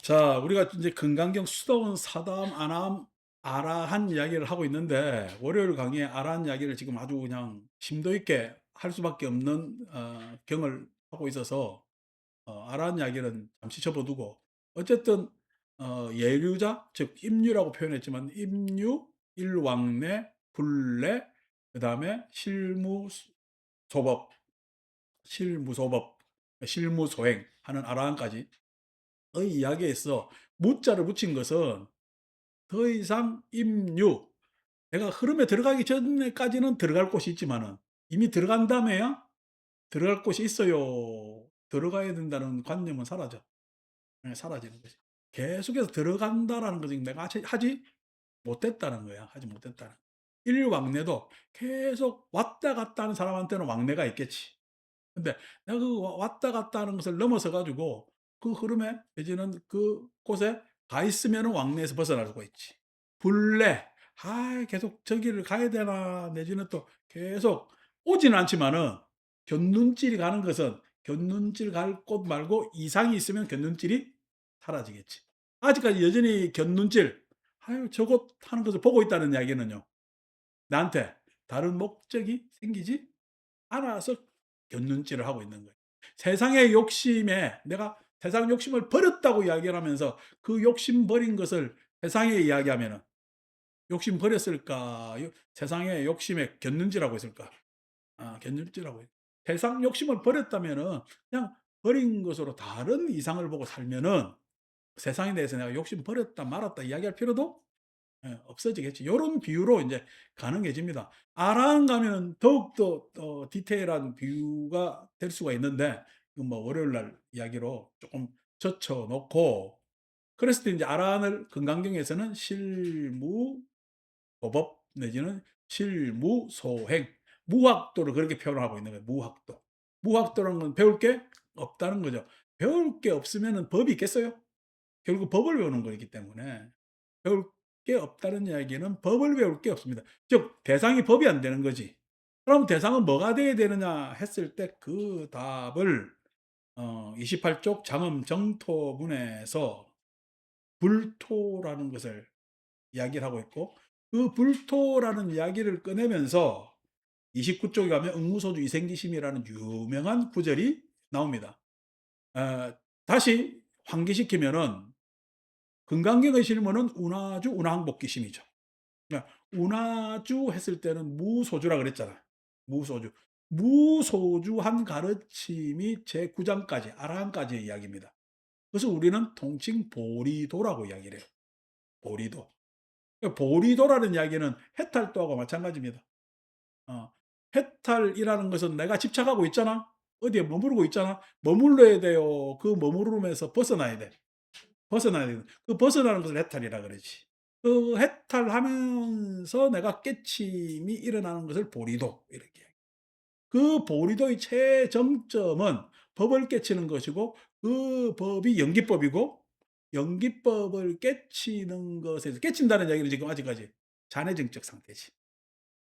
자, 우리가 이제 금강경 수도원 사다음 아람 아라한 이야기를 하고 있는데, 월요일 강의에 아라한 이야기를 지금 아주 그냥 심도 있게 할 수밖에 없는 경을 하고 있어서 아라한 이야기는 잠시 접어두고, 어쨌든 예류자 즉 임류라고 표현했지만 임류, 일왕래, 불례, 그 다음에 실무소법, 실무소법, 실무소행 하는 아라한까지 의 이야기에 있어 무자를 붙인 것은 더 이상 임유, 내가 흐름에 들어가기 전에까지는 들어갈 곳이 있지만은 이미 들어간 다음에야 들어갈 곳이 있어요. 들어가야 된다는 관념은 사라져. 네, 사라지는 거지. 계속해서 들어간다라는 거지. 내가 하지 못했다는 거야. 하지 못했다는. 일왕래도 계속 왔다 갔다 하는 사람한테는 왕래가 있겠지. 근데 내가 그 왔다 갔다 하는 것을 넘어서 가지고 그 흐름에 내지는 그 곳에 가 있으면 왕래에서 벗어날 수가 있지. 불래. 계속 저기를 가야 되나 내지는 또 계속 오지는 않지만은 곁눈질이 가는 것은 곁눈질 갈 곳 말고 이상이 있으면 곁눈질이 사라지겠지. 아직까지 여전히 곁눈질, 저곳 하는 것을 보고 있다는 이야기는요. 나한테 다른 목적이 생기지 않아서 곁눈질을 하고 있는 거예요. 세상의 욕심에 내가 세상 욕심을 버렸다고 이야기를 하면서 그 욕심 버린 것을 세상에 이야기하면은 욕심 버렸을까? 세상의 욕심에 곁눈질하고 있을까? 곁눈질하고 세상 욕심을 버렸다면은 그냥 버린 것으로 다른 이상을 보고 살면은 세상에 대해서 내가 욕심 버렸다 말았다 이야기할 필요도 없어지겠지. 요런 비유로 인제 가능해집니다. 아랑 가면 더욱더 디테일한 비유가 될 수가 있는데 이건 뭐 월요일 날 이야기로 쪼끔 젖혀 놓고, 그랬을 때 인제 아란을 금강경에서는 실무도법 내지는 실무소행, 무학도를 그렇게 표현을 하고 있는 거예요, 무학도. 무학도라는 건 배울 게 없다는 거죠. 배울 게 없으면은 법이 있겠어요? 결국 법을 배우는 거이기 때문에 배울 게 없다는 이야기는 법을 배울 게 없습니다. 즉 대상이 법이 안 되는 거지. 그럼 대상은 뭐가 돼야 되느냐 했을 때 그 답을 28쪽 장엄정토문에서 불토라는 것을 이야기를 하고 있고, 그 불토라는 이야기를 꺼내면서 29쪽에 가면 응무소주 이생기심이라는 유명한 구절이 나옵니다. 어, 다시 환기시키면은 금강경의 실무는 운하주 운항복기심이죠. 그러니까 운하주 했을 때는 무소주라 그랬잖아. 무소주. 무소주한 가르침이 제9장까지 아라한까지의 이야기입니다. 그래서 우리는 통칭 보리도라고 이야기를 해요. 보리도. 그러니까 보리도라는 이야기는 해탈도하고 마찬가지입니다. 해탈이라는 것은 내가 집착하고 있잖아. 어디에 머무르고 있잖아. 머물러야 돼요. 그 머무름에서 벗어나야 돼. 벗어나야 돼. 그 벗어나는 것을 해탈이라 그러지. 그 해탈하면서 내가 깨침이 일어나는 것을 보리도 이렇게. 그 보리도의 최정점은 법을 깨치는 것이고 그 법이 연기법이고, 연기법을 깨치는 것에서 깨친다는 이야기는 지금 아직까지 잔해증적 상태지.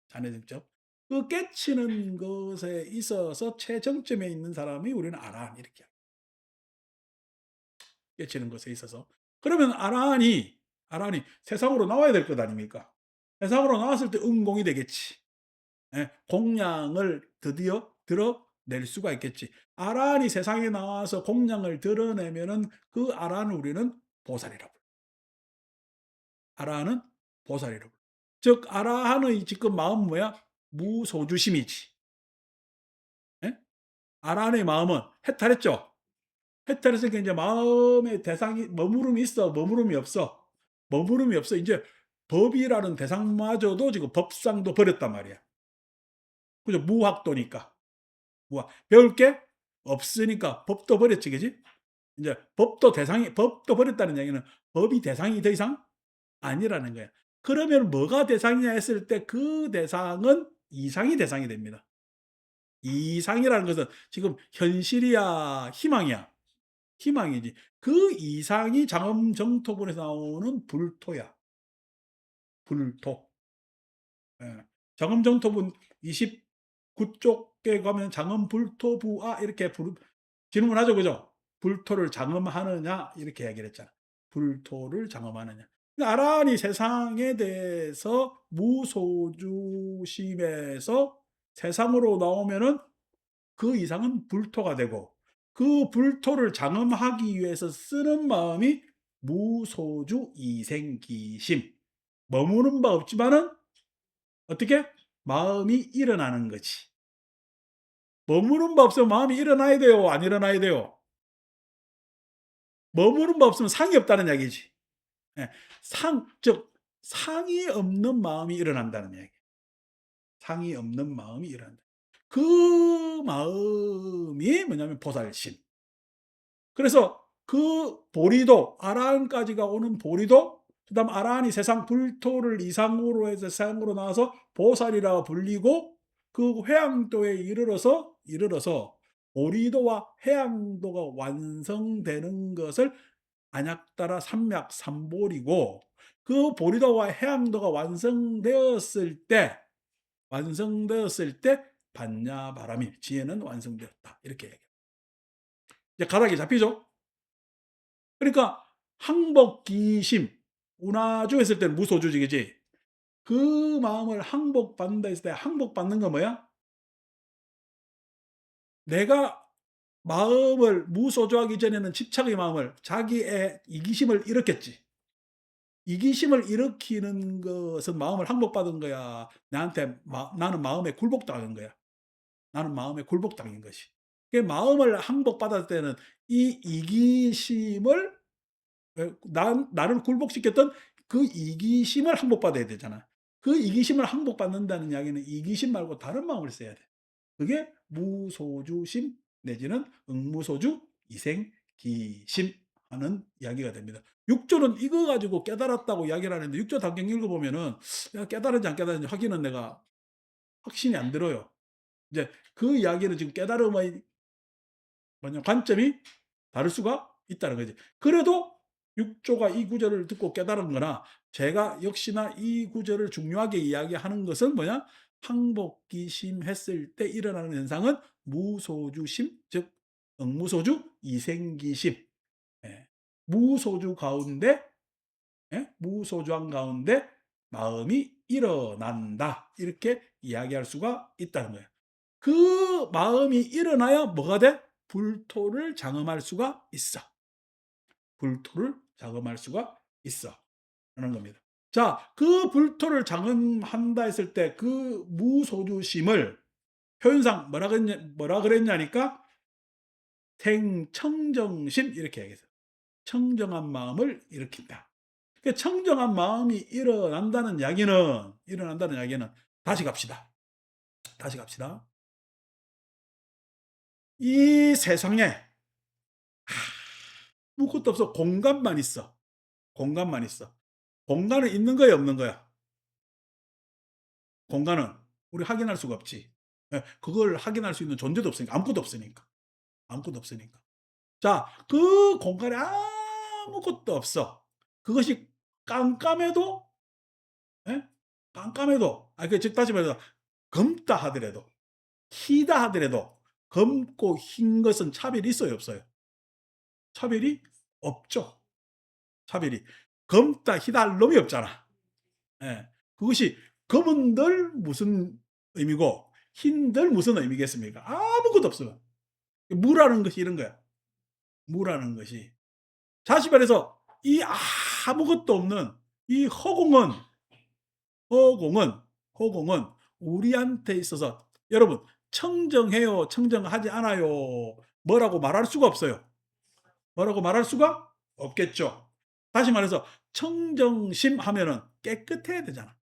잔해증적. 그 깨치는 것에 있어서 최정점에 있는 사람이 우리는 아란 이렇게 깨치는 것에 있어서. 그러면 아란이 세상으로 나와야 될 것 아닙니까? 세상으로 나왔을 때 응공이 되겠지. 예, 공량을 드디어 드러낼 수가 있겠지. 아란이 세상에 나와서 공량을 드러내면은 그 아란을 우리는 보살이라고 불러요. 아란은 보살이라고 불러요. 즉 아라한의 지금 마음은 뭐야? 무소주심이지. 예? 아란의 마음은 해탈했죠. 해탈했으니까 이제 마음의 대상이 머무름이 있어, 머무름이 없어. 머무름이 없어. 이제 법이라는 대상마저도 지금 법상도 버렸단 말이야. 그죠? 무학도니까. 배울 게 없으니까 법도 버렸지, 그지? 이제 법도 버렸다는 얘기는 법이 대상이 더 이상 아니라는 거야. 그러면 뭐가 대상이냐 했을 때 그 대상은 이상이 대상이 됩니다. 이상이라는 것은 지금 현실이야, 희망이야. 희망이지. 그 이상이 장엄정토본에서 나오는 불토야. 불토. 예. 장엄정토본 29쪽에 가면 장엄불토부아 이렇게 질문하죠. 그죠? 불토를 장엄하느냐 이렇게 얘기를 했잖아. 불토를 장엄하느냐. 나란히 세상에 대해서 무소주심에서 세상으로 나오면은 그 이상은 불토가 되고, 그 불토를 장엄하기 위해서 쓰는 마음이 무소주 이생기심. 머무는 바 없지만은 어떻게? 마음이 일어나는 거지. 머무는 바 없으면 마음이 일어나야 돼요? 안 일어나야 돼요? 머무는 바 없으면 상이 없다는 이야기지. 예. 즉 상이 없는 마음이 일어난다는 이야기. 상이 없는 마음이 일어난다. 그 마음이 뭐냐면 보살심. 그래서 그 보리도, 아라한까지가 오는 보리도, 그다음 아라한이 세상 불토를 이상으로 해서 세상으로 나와서 보살이라 불리고, 그 회양도에 이르러서 보리도와 회양도가 완성되는 것을 안약따라 삼맥삼보리고, 그 보리도와 회양도가 완성되었을 때 반야바람이 지혜는 완성되었다. 이렇게 얘기해요. 이제 가닥이 잡히죠? 그러니까 항복기심, 운하주 했을 때는 무소주지, 그 마음을 항복받는다 했을 때 항복받는 건 뭐야? 내가 마음을 무소주하기 전에는 집착의 마음을, 자기의 이기심을 일으켰지. 이기심을 일으키는 것은 마음을 항복받은 거야? 나는 마음에 굴복당한 거야? 나는 마음에 굴복당한 것이. 그 마음을 항복받았을 때는 이 이기심을, 나를 굴복시켰던 그 이기심을 항복받아야 되잖아. 그 이기심을 항복받는다는 이야기는 이기심 말고 다른 마음을 써야 돼. 그게 무소주심 내지는 응무소주 이생기심 하는 이야기가 됩니다. 6조는 이거 가지고 깨달았다고 이야기를 하는데, 6조 단경 읽어보면은 깨달은지 안 깨달은지 확인은 내가 확신이 안 들어요. 이제 그 이야기는 지금 깨달음의 관점이 다를 수가 있다는 거지. 그래도 6조가 이 구절을 듣고 깨달은 거나, 제가 역시나 이 구절을 중요하게 이야기하는 것은 뭐냐? 항복기심 했을 때 일어나는 현상은 무소주심, 즉 응무소주 이생기심. 예. 무소주 가운데, 무소주한 가운데 마음이 일어난다. 이렇게 이야기할 수가 있다는 거예요. 그 마음이 일어나야 뭐가 돼? 불토를 장엄할 수가 있어. 불토를 장엄할 수가 있어. 라는 겁니다. 자, 그 불토를 장엄한다 했을 때 그 무소주심을 표현상 뭐라 그랬냐니까 생청정심 이렇게 얘기했어요. 청정한 마음을 일으킨다. 그 청정한 마음이 일어난다는 이야기는 다시 갑시다. 이 세상에 아무것도 없어. 공간만 있어. 공간은 있는 거야, 없는 거야? 공간은 우리 확인할 수가 없지. 그걸 확인할 수 있는 존재도 없으니까. 아무것도 없으니까. 자, 그 공간에 아무것도 없어. 그것이 깜깜해도, 예? 즉 다시 말해서 검다 하더라도, 희다 하더라도, 검고 흰 것은 차별이 있어요, 없어요? 차별이 없죠. 차별이. 검다 희다 할 놈이 없잖아. 예. 그것이 검은들 무슨 의미고 흰들 무슨 의미겠습니까? 아무것도 없어요. 무라는 것이 이런 거야. 무라는 것이. 다시 말해서 이 아무것도 없는 이 허공은 우리한테 있어서, 여러분, 청정해요, 청정하지 않아요, 뭐라고 말할 수가 없어요. 뭐라고 말할 수가 없겠죠. 다시 말해서 청정심 하면은 깨끗해야 되잖아.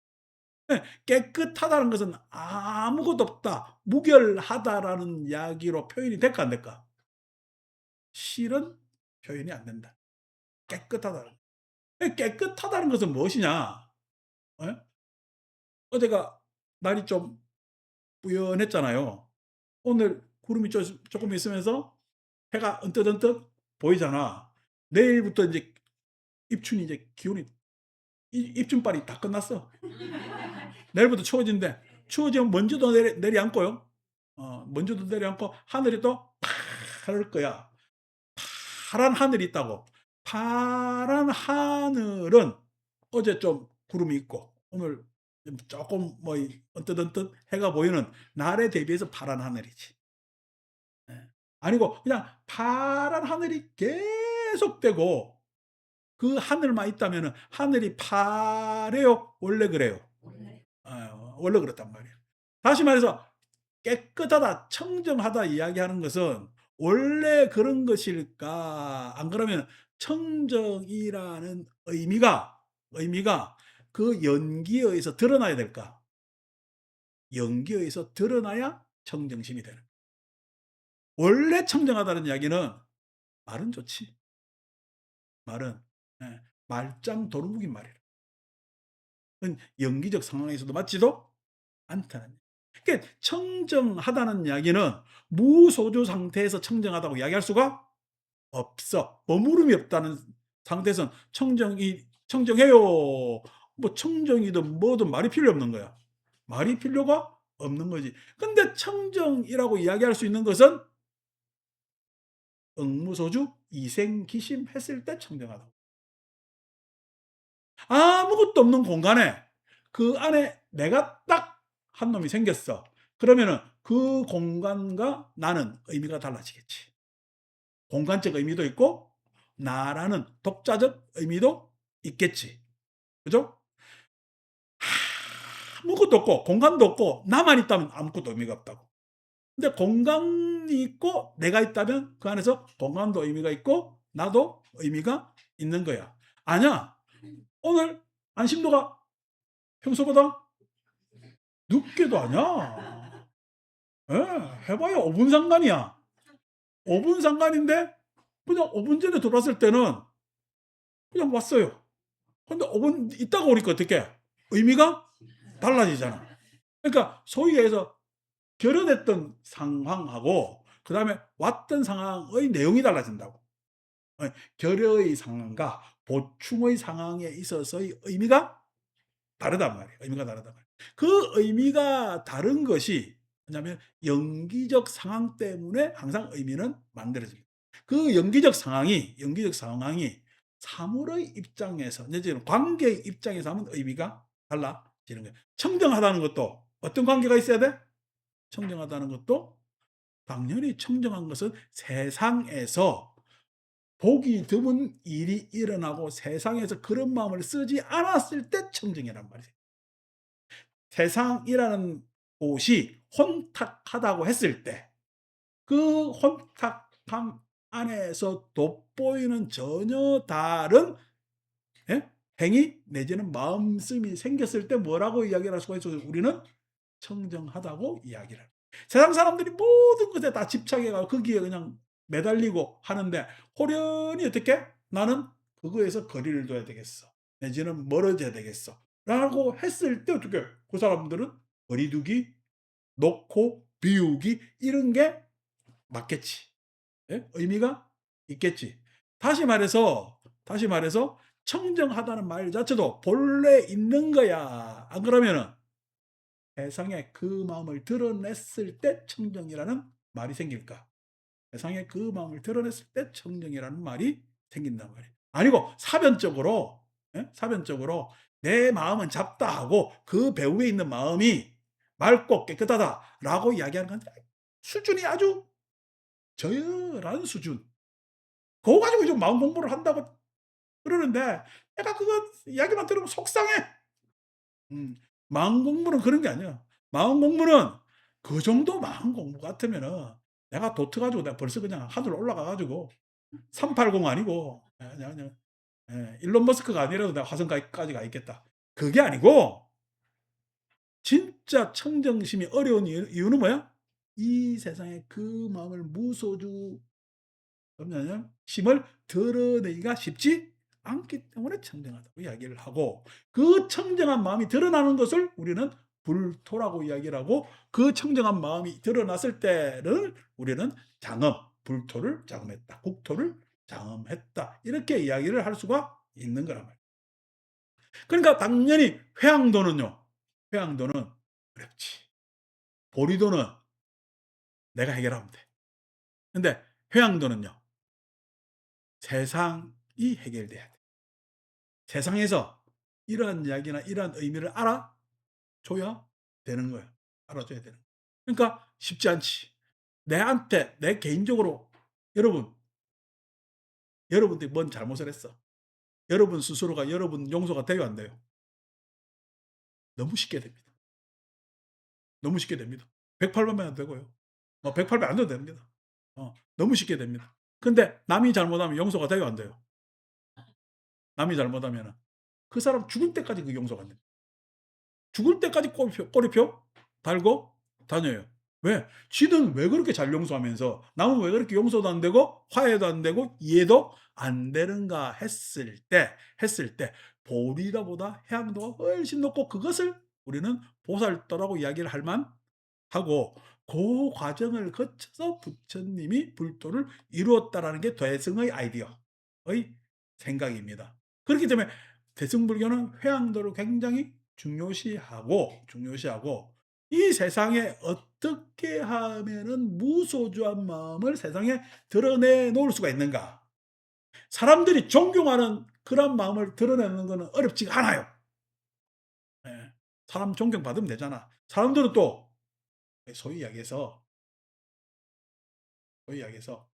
깨끗하다는 것은 아무것도 없다, 무결하다라는 이야기로 표현이 될까 안 될까? 실은 표현이 안 된다. 깨끗하다는 것은 무엇이냐? 어제가 날이 좀 뿌연했잖아요. 오늘 구름이 조금 있으면서 해가 언뜻 보이잖아. 내일부터 이제 입춘이, 이제 기온이, 입춘빨이 다 끝났어. 내일부터 추워지면 먼지도 내려앉고요. 먼지도 내려앉고 하늘이 또 파랄 거야. 파란 하늘이 있다고. 파란 하늘은 어제 좀 구름이 있고 오늘 좀 쪼끔 뭐 언뜻언뜻 해가 보이는 날에 대비해서 파란 하늘이지. 예. 아니고 그냥 파란 하늘이 계속되고 그 하늘만 있다면은 하늘이 파래요? 원래 그래요? 원래 그렇단 말이에요. 다시 말해서 깨끗하다, 청정하다 이야기하는 것은 원래 그런 것일까? 안 그러면 청정이라는 의미가 그 연기에 의해서 드러나야 될까? 연기에 의해서 드러나야 청정심이 되는. 원래 청정하다는 이야기는 말은 좋지. 말은 예, 말짱 도루묵인 말이라. 그건 연기적 상황에서도 맞지도 않다는. 그러니까 청정하다는 이야기는 무소조 상태에서 청정하다고 이야기할 수가 없어. 머무름이 없다는 상태에서는 청정해요. 뭐 청정이든 뭐든 말이 필요 없는 거야. 말이 필요가 없는 거지. 근데 청정이라고 이야기할 수 있는 것은 응무소주 이생기심 했을 때 청정하다. 아무것도 없는 공간에 그 안에 내가 딱 한 놈이 생겼어. 그러면은 그 공간과 나는 의미가 달라지겠지. 공간적 의미도 있고 나라는 독자적 의미도 있겠지. 그죠? 아무것도 없고 공간도 없고 나만 있다면 아무것도 의미가 없다고. 근데 공간이 있고 내가 있다면 그 안에서 공간도 의미가 있고 나도 의미가 있는 거야. 아니야. 오늘 안심도가 평소보다 늦게도 아니야. 예, 해봐야 5분 상관이야. 5분 상관인데 그냥 5분 전에 들어왔을 때는 그냥 왔어요. 근데 5분 있다가 오니까 어떻게? 의미가 달라지잖아. 그러니까 소위 해서 결여됐던 상황하고 그 다음에 왔던 상황의 내용이 달라진다고. 결여의 상황과 보충의 상황에 있어서의 의미가 다르단 말이에요. 의미가 다르단 말이에요. 그 의미가 다른 것이 뭐냐면 연기적 상황 때문에 항상 의미는 만들어집니다. 그 연기적 상황이 사물의 입장에서, 내지는 관계의 입장에서 하면 의미가 달라지는 거예요. 청정하다는 것도 어떤 관계가 있어야 돼? 청정하다는 것도 당연히 청정한 것은 세상에서 보기 드문 일이 일어나고 세상에서 그런 마음을 쓰지 않았을 때 청정이란 말이에요. 세상이라는 곳이 혼탁하다고 했을 때 그 혼탁함 안에서 돋보이는 전혀 다른 예? 행위 내지는 마음씀이 생겼을 때 뭐라고 이야기를 할 수가 있어요? 우리는 청정하다고 이야기를 합니다. 세상 사람들이 모든 것에 다 집착해가 거기에 그냥 매달리고 하는데 호련히 어떻게? 나는 그거에서 거리를 둬야 되겠어. 내지는 멀어져야 되겠어. 라고 했을 때 어떻게? 그 사람들은 거리두기, 놓고, 비우기 이런 게 맞겠지. 예? 의미가 있겠지. 다시 말해서 청정하다는 말 자체도 본래 있는 거야. 안 그러면은 세상에 그 마음을 드러냈을 때 청정이라는 말이 생길까? 세상에 그 마음을 드러냈을 때 청정이라는 말이 생긴단 말이에요. 아니고 사변적으로 사변적으로 내 마음은 잡다 하고 그 배후에 있는 마음이 맑고 깨끗하다라고 이야기하는 건 수준이 아주 저열한 수준. 그거 가지고 좀 마음 공부를 한다고 그러는데 내가 그거 이야기만 들으면 속상해. 음. 마음 공부는 그런 게 아니야. 마음 공부는 그 정도 마음 공부 같으면은 내가 도트 가지고 내가 벌써 그냥 하늘 올라가 가지고 380 아니고 그냥 일론 머스크가 아니라도 내가 화성까지 가 있겠다. 그게 아니고 진짜 청정심이 어려운 이유는 뭐야? 이 세상에 그 마음을 무소주 뭐냐면 심을 드러내기가 쉽지 않기 때문에 청정하다고 이야기를 하고 그 청정한 마음이 드러나는 것을 우리는 불토라고 이야기를 하고 그 청정한 마음이 드러났을 때를 우리는 장엄, 불토를 장엄했다. 국토를 장엄했다. 이렇게 이야기를 할 수가 있는 거란 말이에요. 그러니까 당연히 회양도는요. 회양도는 어렵지. 보리도는 내가 해결하면 돼. 근데 회양도는요. 세상 해결돼야 돼. 세상에서 이러한 이야기나 이러한 의미를 알아줘야 되는 거예요. 알아줘야 되는 거예요. 그러니까 쉽지 않지. 내한테 내 개인적으로 여러분들이 뭔 잘못을 했어. 여러분 스스로가 여러분 용서가 돼요, 안 돼요? 너무 쉽게 됩니다. 너무 쉽게 됩니다. 108 배면 안 되고요. 108배 안 돼도 됩니다. 너무 쉽게 됩니다. 근데 남이 잘못하면 용서가 돼요, 안 돼요? 남이 잘못하면은 그 사람 죽을 때까지 그 용서가 안 됩니다. 죽을 때까지 꼬리표 달고 다녀요. 왜? 지는 왜 그렇게 잘 용서하면서 남은 왜 그렇게 용서도 안 되고 화해도 안 되고 이해도 안 되는가 했을 때 보리다보다 해양도가 훨씬 높고 그것을 우리는 보살도라고 이야기를 할 만하고 그 과정을 거쳐서 부처님이 불도를 이루었다라는 게 대승의 아이디어의 생각입니다. 그렇기 때문에 대승불교는 회양도를 굉장히 중요시하고 이 세상에 어떻게 하면은 무소주한 마음을 세상에 드러내 놓을 수가 있는가? 사람들이 존경하는 그런 마음을 드러내는 것은 어렵지가 않아요. 예. 사람 존경받으면 되잖아. 사람들은 또 소위 이야기해서 소위 이야기해서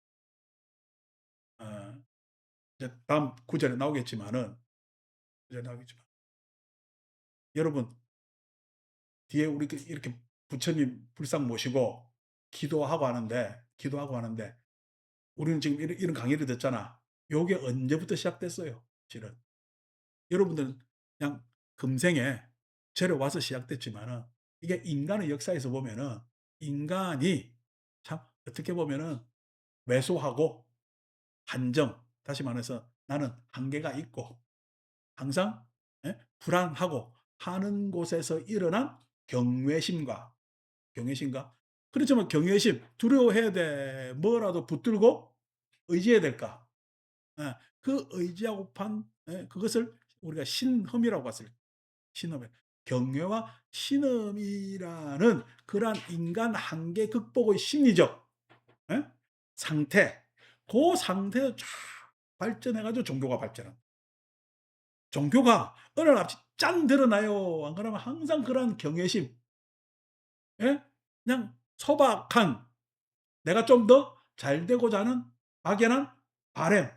어 이제 다음 구절에 나오겠지만은 구절에 나오겠지만 여러분 뒤에 우리 이렇게 부처님 불상 모시고 기도하고 하는데 우리는 지금 이런 강의를 듣잖아. 요게 언제부터 시작됐어요, 실은. 여러분들은 그냥 금생에 죄를 와서 시작됐지만은 이게 인간의 역사에서 보면은 인간이 참 어떻게 보면은 왜소하고 한정, 다시 말해서 나는 한계가 있고 항상 불안하고 하는 곳에서 일어난 경외심과 경외심과 그렇지만 경외심 두려워해야 돼. 뭐라도 붙들고 의지해야 될까? 예. 그 의지하고 그것을 우리가 신험이라고 봤을 때 신험 경외와 신험이라는 그러한 인간 한계 극복의 심리적 예? 상태 그 상태에서 쫙 발전해 가지고 종교가 발전합니다. 종교가 어느 날 갑자기 짠 드러나요. 안 그러면 항상 그러한 경외심 예? 그냥 소박한 내가 좀 더 잘 되고자 하는 막연한 바람,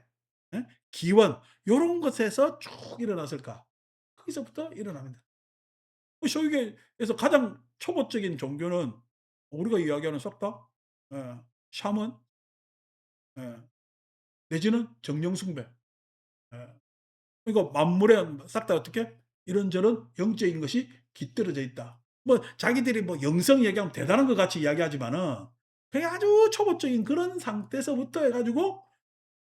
예? 기원 요런 것에서 쭉 일어났을까? 거기서부터 일어납니다. 소위계에서 가장 초보적인 종교는 우리가 이야기하는 썩다, 예, 샤먼, 예, 내지는 정령숭배. 예. 그러니까 만물에 싹 다 어떻게 이런저런 영적인 것이 깃들어져 있다. 뭐 자기들이 뭐 영성 얘기하면 대단한 것 같이 이야기하지만은 그게 아주 초보적인 그런 상태에서부터 해가지고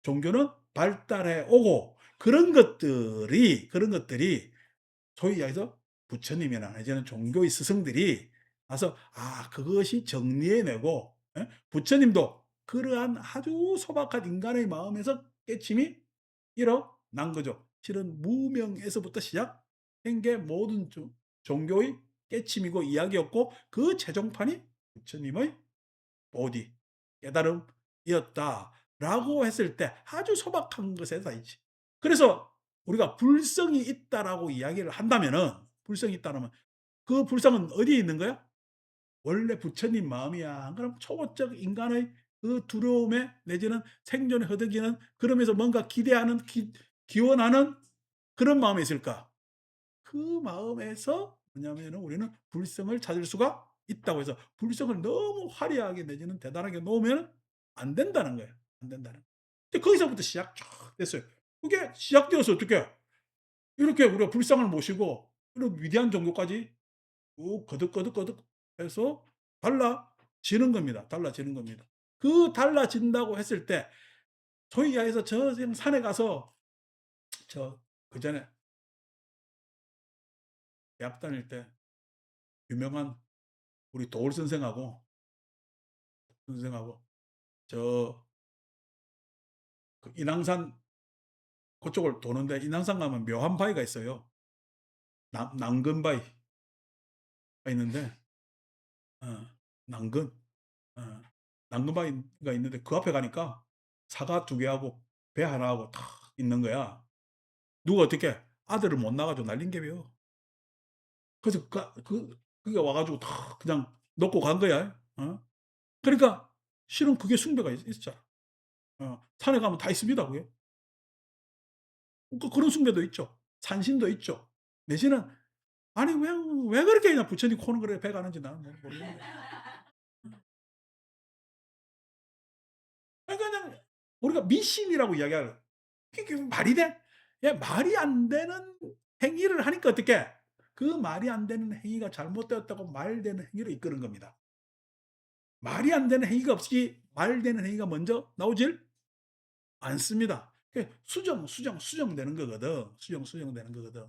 종교는 발달해 오고 그런 것들이 소위 이야기해서 부처님이나 내지는 종교의 스승들이 와서 그것이 정리해내고 부처님도 그러한 아주 소박한 인간의 마음에서 깨침이 일어난 거죠. 실은 무명에서부터 시작된 게 모든 종교의 깨침이고 이야기였고 그 최종판이 부처님의 보디, 깨달음이었다라고 했을 때 아주 소박한 것에서 있지. 그래서 우리가 불성이 있다라고 이야기를 한다면은 불성이 있다면 그 불성은 어디에 있는 거야? 원래 부처님 마음이야. 그럼 초보적 인간의 그 두려움에 내지는 생존에 허덕이는 그러면서 뭔가 기대하는 기원하는 그런 마음이 있을까? 그 마음에서 뭐냐면은 우리는 불성을 찾을 수가 있다고 해서 불성을 너무 화려하게 내지는 대단하게 놓으면 안 된다는 거예요. 안 된다는. 근데 거기서부터 시작 쫙 됐어요. 그게 시작되어서 어떻게 이렇게 우리가 불상을 모시고 이런 위대한 종교까지 쭉 거듭거듭 해서 달라지는 겁니다. 달라지는 겁니다. 그 달라진다고 했을 때 소위 이야기해서 저 산에 가서 저 그전에 대학 다닐 때 유명한 우리 도울 선생하고 저 인왕산 그쪽을 도는데 인왕산 가면 묘한 바위가 있어요. 남근바위가 있는데 어, 남근 남근바위가 있는데 그 앞에 가니까 사과 두 개하고 배 하나하고 탁 있는 거야. 누가 어떻게 아들을 못 낳아 가지고 날린 개며. 그래서 그게 와 가지고 다 그냥 놓고 간 거야. 어? 그러니까 실은 그게 숭배가 있잖아. 산에 가면 다 있습니다 그게. 그런 숭배도 있죠. 산신도 있죠. 내지는 아니 왜 그렇게 그냥 부처님 코는 그렇게 배 가는지 나는 모르겠네. 아니 그냥 우리가 미신이라고 이야기할 그게 말이 돼? 야 말이 안 되는 행위를 하니까 어떡해? 그 말이 안 되는 행위가 잘못되었다고 말되는 행위로 이끄는 겁니다. 말이 안 되는 행위가 없이 말되는 행위가 먼저 나오질 않습니다. 수정되는 거거든. 수정되는 거거든.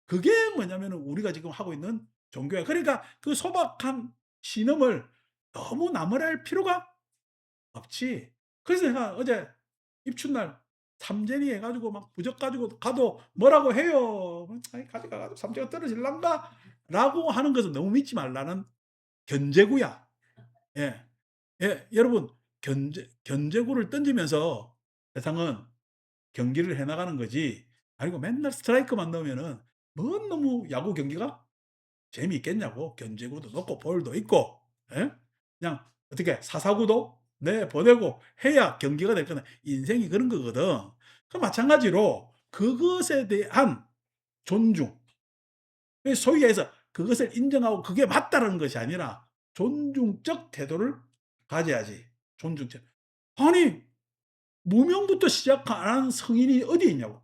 그게 뭐냐면은 우리가 지금 하고 있는 종교야. 그러니까 그 소박한 신음을 너무 나무랄 필요가 없지. 그래서 내가 어제 입춘날 삼재리 해 가지고 막 부적 가지고 가도 뭐라고 해요. "아이 가져가 가지고 삼재가 떨어질란가?"라고 하는 것은 너무 믿지 말라는 견제구야. 예. 예. 여러분 견제구를 던지면서 세상은 경기를 해 나가는 거지 아니고 맨날 스트라이크만 넣으면은 뭔 놈의 야구 경기가 재미있겠냐고. 견제구도 넣고 볼도 있고 예? 그냥 어떻게 사사구도 내보내고 해야 경기가 될 거는 인생이 그런 거거든. 그 마찬가지로 그것에 대한 존중 소위 해서 그것을 인정하고 그게 맞다라는 것이 아니라 존중적 태도를 가져야지. 존중적 아니 무명부터 시작 안 한 성인이 어디 있냐고.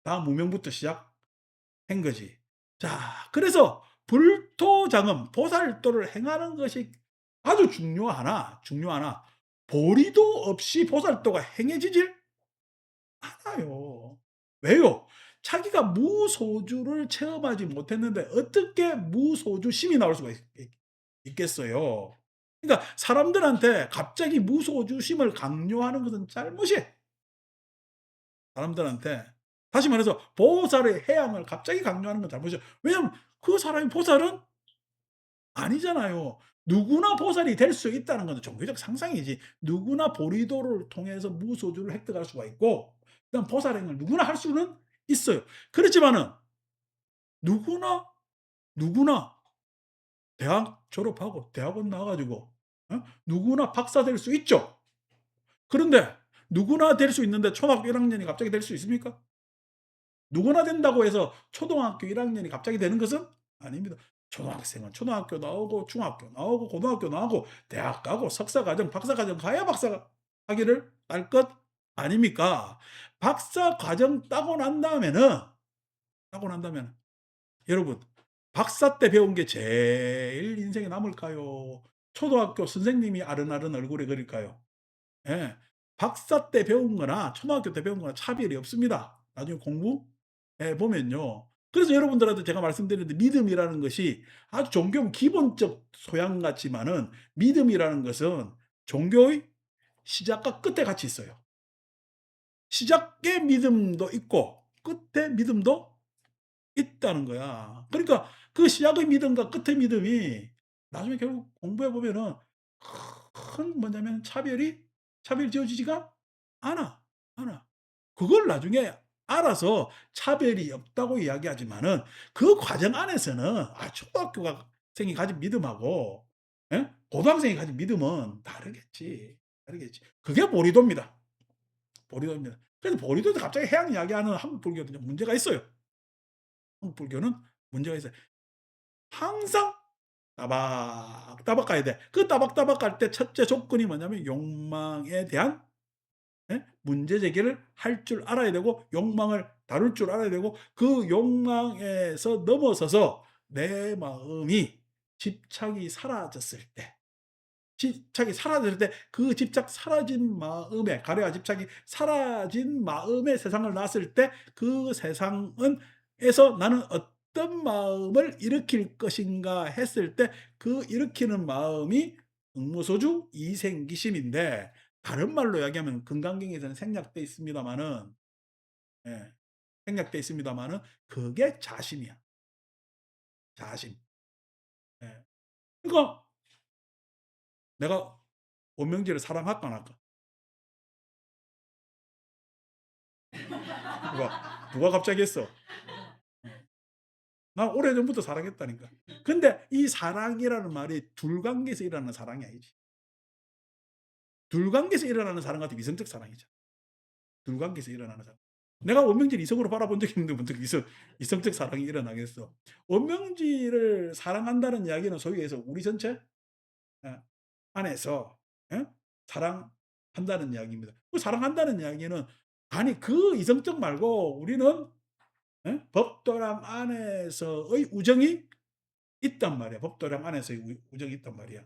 다 무명부터 시작한 거지. 자 그래서 불토장음 보살도를 행하는 것이 아주 중요하나 보리도 없이 보살도가 행해지질 않아요. 왜요? 자기가 무소주를 체험하지 못했는데 어떻게 무소주심이 나올 수가 있겠어요. 그러니까 사람들한테 갑자기 무소주심을 강요하는 것은 잘못이에요. 사람들한테 다시 말해서 보살의 해양을 갑자기 강요하는 건 잘못이에요. 왜냐하면 그 사람이 보살은 아니잖아요. 누구나 보살이 될 수 있다는 건 종교적 상상이지. 누구나 보리도를 통해서 무소주를 획득할 수가 있고 그다음 보살행을 누구나 할 수는 있어요. 그렇지만은 누구나, 누구나 대학 졸업하고 대학원 나와 가지고 누구나 박사 될 수 있죠. 그런데 누구나 될 수 있는데 초등학교 1 학년이 갑자기 될 수 있습니까? 누구나 된다고 해서 초등학교 1 학년이 갑자기 되는 것은 아닙니다. 초등학생은 초등학교 나오고 중학교 나오고 고등학교 나오고 대학 가고 석사과정, 박사과정 가야 박사 학위를 딸 것 아닙니까? 박사과정 따고 난 다음에는 여러분 박사 때 배운 게 제일 인생에 남을까요? 초등학교 선생님이 아른아른 얼굴에 그릴까요? 예. 박사 때 배운 거나 초등학교 때 배운 거나 차별이 없습니다. 나중에 공부해 보면요. 그래서 여러분들한테 제가 말씀드렸는데 믿음이라는 것이 아주 종교 기본적 소양 같지만은 믿음이라는 것은 종교의 시작과 끝에 같이 있어요. 시작의 믿음도 있고 끝의 믿음도 있다는 거야. 그러니까 그 시작의 믿음과 끝의 믿음이 나중에 결국 공부해 보면은 큰 뭐냐면 차별이 지어지지가 않아. 않아. 그걸 나중에 알아서 차별이 없다고 이야기하지만은 그 과정 안에서는 초등학교가 생이 가진 믿음하고 예? 고등학생이 가진 믿음은 다르겠지. 그게 보리도입니다. 보리도입니다. 그래서 보리도에서 갑자기 해양 이야기하는 한국 불교도 좀 문제가 있어요. 한국 불교는 문제가 있어요. 항상 따박따박 가야 돼. 그 따박따박 갈 때 첫째 조건이 뭐냐면 욕망에 대한 문제 제기를 할 줄 알아야 되고 욕망을 다룰 줄 알아야 되고 그 욕망에서 넘어서서 내 마음이 집착이 사라졌을 때 그 집착 사라진 마음에 가려야 집착이 사라진 마음의 세상을 낳았을 때 그 세상은 에서 나는 어떤 마음을 일으킬 것인가 했을 때 그 일으키는 마음이 응무소주 이생기심인데 다른 말로 이야기하면 금강경에서는 생략돼 있습니다마는 예 생략돼 있습니다마는 그게 자심이야. 자심. 예. 그러니까 내가 원명제를 사랑할까 안 할까? 누가 갑자기 했어? 난 오래전부터 사랑했다니까. 근데 이 사랑이라는 말이 둘 관계에서 일어나는 사랑이 아니지. 둘 관계에서 일어나는 사랑 같은 이성적 사랑이잖아. 둘 관계에서 일어나는 사랑. 내가 원명지를 이성으로 바라본 적이 없는데 어떻게 이성적 사랑이 일어나겠어. 원명지를 사랑한다는 이야기는 소위 해서 우리 전체 예 안에서 예 사랑한다는 이야기입니다. 그 사랑한다는 이야기는 아니 그 이성적 말고 우리는 예 법도랑 안에서의 우정이 있단 말이야. 법도랑 안에서의 우정이 있단 말이야.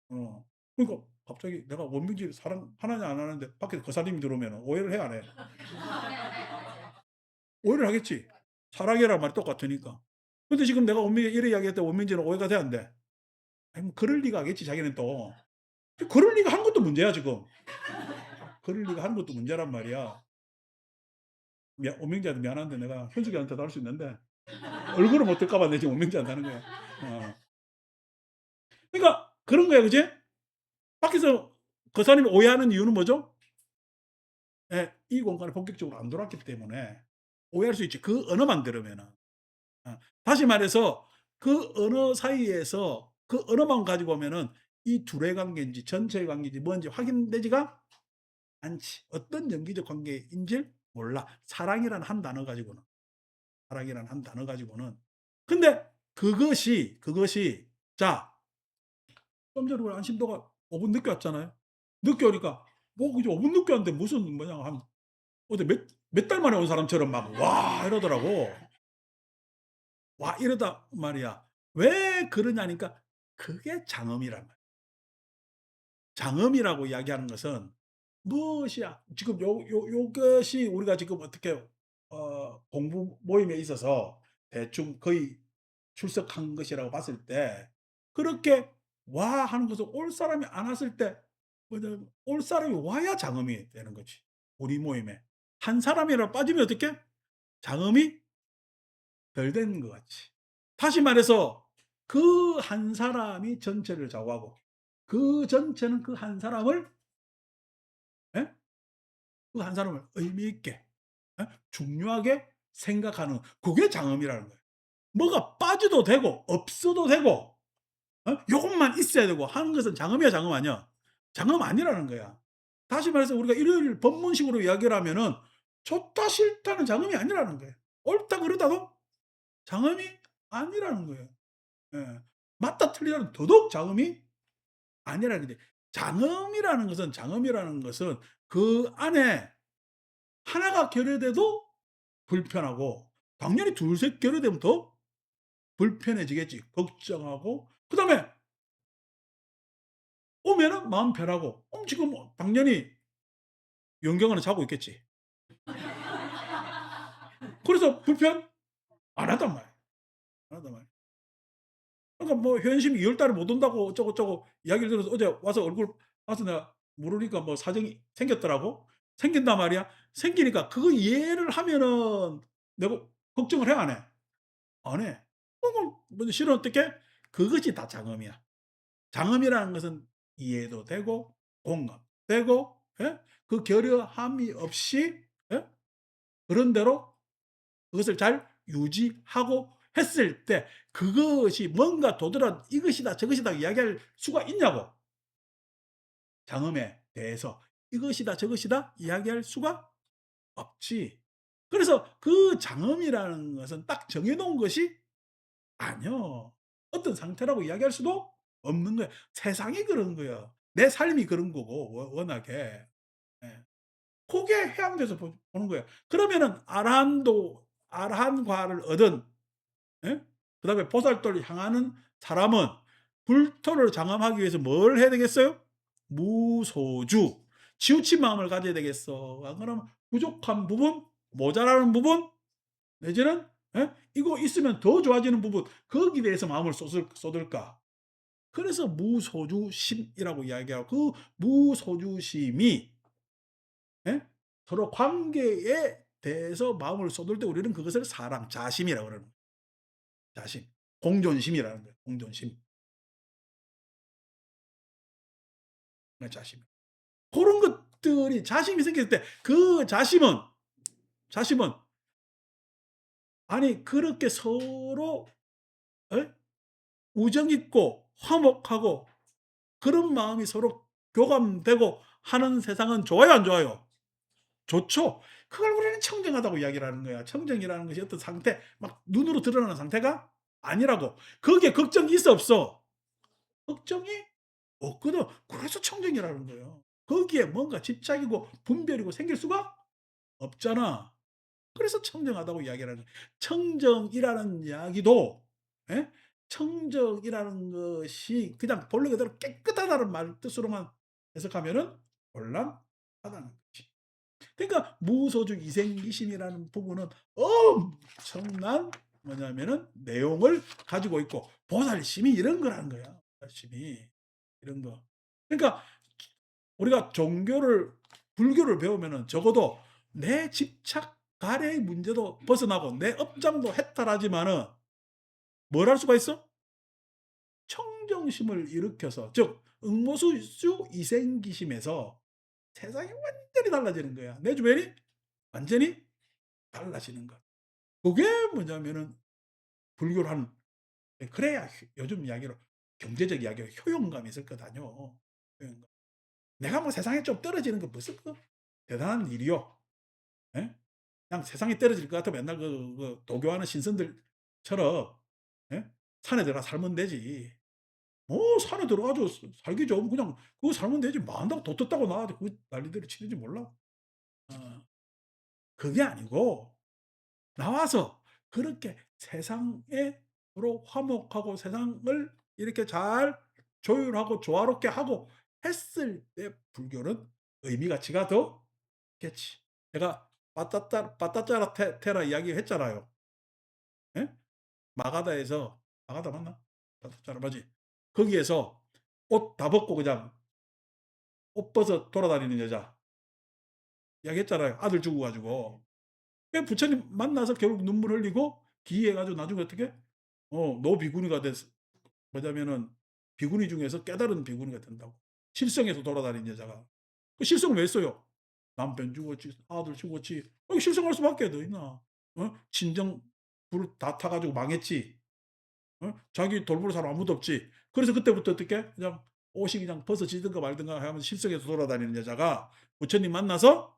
어. 그러니까 갑자기 내가 원민지 사랑하느냐 안 하는데 밖에서 거사님이 들어오면 오해를 해 안 해? 오해를 하겠지. 사랑이라는 말이 똑같으니까. 근데 지금 내가 원민지 이래 이야기했을 때 원민지는 오해가 돼 안 돼? 아이 뭐 그럴 리가 하겠지 자기는 또. 그럴 리가 한 것도 문제야 지금. 그럴 리가 하는 것도 문제란 말이야. 원민지한테 미안한데 내가 현숙이한테도 할 수 있는데 얼굴을 못 들까 봐 내가 지금 원민지한테 하는 거야. 어. 그러니까 그런 거야 그지? 밖에서 거사님이 오해하는 이유는 뭐죠? 예. 이 공간에 본격적으로 안 들어왔기 때문에 오해할 수 있지. 그 언어만 들으면은. 어. 다시 말해서 그 언어 사이에서 그 언어만 가지고 오면은 이 둘의 관계인지 전체의 관계인지 뭔지 확인되지가 않지. 어떤 연기적 관계인지를 몰라. 사랑이라는 한 단어 가지고는. 사랑이라는 한 단어 가지고는. 근데 그것이 자 좀 전에 우리 안심도가 5분 늦게 왔잖아요. 늦게 오니까 뭐 그저 5분 늦게 왔는데 무슨 뭐냐 한 어디 몇 달 만에 온 사람처럼 막 "와." 이러더라고. "와." 이러다 말이야. 왜 그러냐니까 그게 장엄이란 말이야. 장엄이라고 이야기하는 것은 무엇이야? 지금 요것이 우리가 지금 어떻게 공부 모임에 있어서 대충 거의 출석한 것이라고 봤을 때 그렇게 "와." 하는 것은 올 사람이 안 왔을 때 뭐냐면 올 사람이 와야 장엄이 되는 거지, 우리 모임에. 한 사람이라도 빠지면 어떻게? 장엄이 덜 되는 것 같이. 다시 말해서 그 한 사람이 전체를 좌우하고 그 전체는 그 한 사람을 예? 그 한 사람을 의미 있게 예? 중요하게 생각하는 그게 장엄이라는 거예요. 뭐가 빠져도 되고 없어도 되고 요것만 있어야 되고 하는 것은 장엄이야, 장엄 아니야? 장엄 아니라는 거야. 다시 말해서 우리가 일요일 법문식으로 이야기를 하면은 좋다 싫다는 장엄이 아니라는 거예요. 옳다 그르다도 장엄이 아니라는 거예요. 예. 맞다 틀리다는 더더욱 장엄이 아니라는 게 장엄이라는 것은 그 안에 하나가 결여돼도 불편하고 당연히 둘셋 결여되면 더 불편해지겠지. 걱정하고 그다음에 오면은 마음 편하고 지금 뭐 당연히 연경 안에 자고 있겠지. 그래서 불편 안 하단 말이야. 안 하단 말이야. 그러니까 뭐 현심이 2월 달에 못 온다고 어쩌고 저쩌고 이야기를 들어서 어제 와서 얼굴 봐서 내가 물으니까 뭐 사정이 생겼더라고. 생긴단 말이야. 생기니까 그거 이해를 하면은 내가 걱정을 해 안 해? 안 해. 그럼 뭐 실은 어떻게? 그것이 다 장엄이야. 장엄이라는 것은 이해도 되고 공감되고 예? 그 결여함이 없이 예? 그런대로 그것을 잘 유지하고 했을 때 그것이 뭔가 도드라 이것이다 저것이다 이야기할 수가 있냐고. 장엄에 대해서 이것이다 저것이다 이야기할 수가 없지. 그래서 그 장엄이라는 것은 딱 정해 놓은 것이 아니요. 어떤 상태라고 이야기할 수도 없는 거야. 세상이 그런 거야. 내 삶이 그런 거고 워낙에. 예. 그게 해양돼서 보는 거야. 그러면은 아라한과를 얻은 예? 그다음에 보살도를 향하는 사람은 불토를 장엄하기 위해서 뭘 해야 되겠어요? 무소주. 치우친 마음을 가져야 되겠어. 안 그러면 부족한 부분, 모자라는 부분, 내지는 예? 이거 있으면 더 좋아지는 부분, 거기에 대해서 마음을 쏟을까. 그래서 무소주심이라고 이야기하고 그 무소주심이 예? 서로 관계에 대해서 마음을 쏟을 때 우리는 그것을 사랑, 자심이라고 그러는 거예요. 자심. 공존심이라는 거예요. 공존심. 자심. 그런 것들이 자심이 생겼을 때 그 자심은 자심은 아니 그렇게 서로 예? 우정 있고 화목하고 그런 마음이 서로 교감되고 하는 세상은 좋아요, 안 좋아요? 좋죠. 그걸 우리는 청정하다고 이야기를 하는 거야. 청정이라는 것이 어떤 상태, 막 눈으로 드러나는 상태가 아니라고. 거기에 걱정이 있어 없어? 걱정이 없거든. 그래서 청정이라는 거예요. 거기에 뭔가 집착이고 분별이고 생길 수가 없잖아. 그래서 청정하다고 이야기를 하는 거예요. 청정이라는 이야기도 예? 청정이라는 것이 그냥 본래 그대로 깨끗하다는 말 뜻으로만 해석하면은 곤란하다는 거지. 그러니까 무소주 이생기심이라는 부분은 엄청난 뭐냐면은 내용을 가지고 있고 보살심이 이런 거라는 거야. 보살심이 이런 거. 그러니까 우리가 종교를 불교를 배우면은 적어도 내 집착 가래의 문제도 벗어나고 내 업장도 해탈하지만은 뭘 할 수가 있어? 청정심을 일으켜서 즉 응모수수 이생기심에서 세상이 완전히 달라지는 거야. 내 주변이 완전히 달라지는 것. 그게 뭐냐면은 불교를 한 그래야 요즘 이야기로 경제적 이야기로 효용감이 있을 거다뇨. 효용감. 내가 뭐 세상에 좀 떨어지는 거 무슨 그 대단한 일이요. 예? 그냥 세상에 떨어질 것 같으면 맨날 도교하는 신선들처럼 예? 산에 들어가 살면 되지. 뭐 산에 들어가서 살기 좋으면 그냥 그거 살면 되지. 뭐 한다고 도 떴다고 나와도 그 난리대로 치는지 몰라. 어. 그게 아니고 나와서 그렇게 세상에 서로 화목하고 세상을 이렇게 잘 조율하고 조화롭게 하고 했을 때 불교는 의미 가치가 더 있겠지. 제가 빠따짜라 테라 이야기했잖아요. 예? 마가다에서 마가다 맞나? 빠따짜라 맞지? 거기에서 옷 다 벗고 그냥 옷 벗어 돌아다니는 여자 이야기했잖아요. 아들 죽어 가지고. 그 부처님 만나서 결국 눈물 흘리고 기이해 가지고 나중에 어떻게 노비구니가 돼서 뭐냐면은 비구니 중에서 깨달은 비구니가 된다고. 실성에서 돌아다니는 여자가. 그 실성을 왜 했어요? 남편 죽었지, 아들 죽었지. 실성할 수밖에 더 있나? 친정 불 다 타가지고 망했지. 자기 돌볼 사람 아무도 없지. 그래서 그때부터 어떻게 그냥 옷이 그냥 벗어지든가 말든가 하면서 실성에서 돌아다니는 여자가 부처님 만나서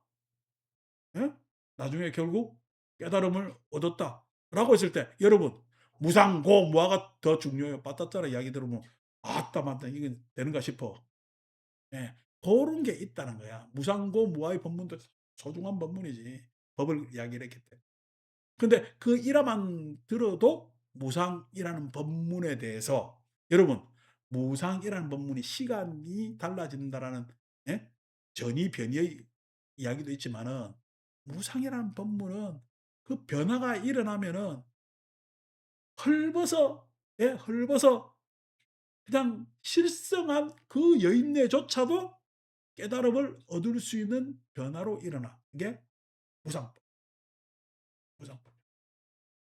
예? 나중에 결국 깨달음을 얻었다라고 했을 때 여러분 무상고무아가 더 중요해요. 빠따따라 이야기 들으면 아따 맞다 이게 되는가 싶어. 예. 그런 게 있다는 거야. 무상고무아의 법문도 소중한 법문이지. 법을 이야기를 했기 때문에. 근데 그 일화만 들어도 무상이라는 법문에 대해서 여러분 무상이라는 법문이 시간이 달라진다라는 예? 전이 변이의 이야기도 있지만은 무상이라는 법문은 그 변화가 일어나면은 헐벗어 예, 헐벗어 그냥 실성한 그 여인네조차도 깨달음을 얻을 수 있는 변화로 일어나. 이게 무상법, 무상법.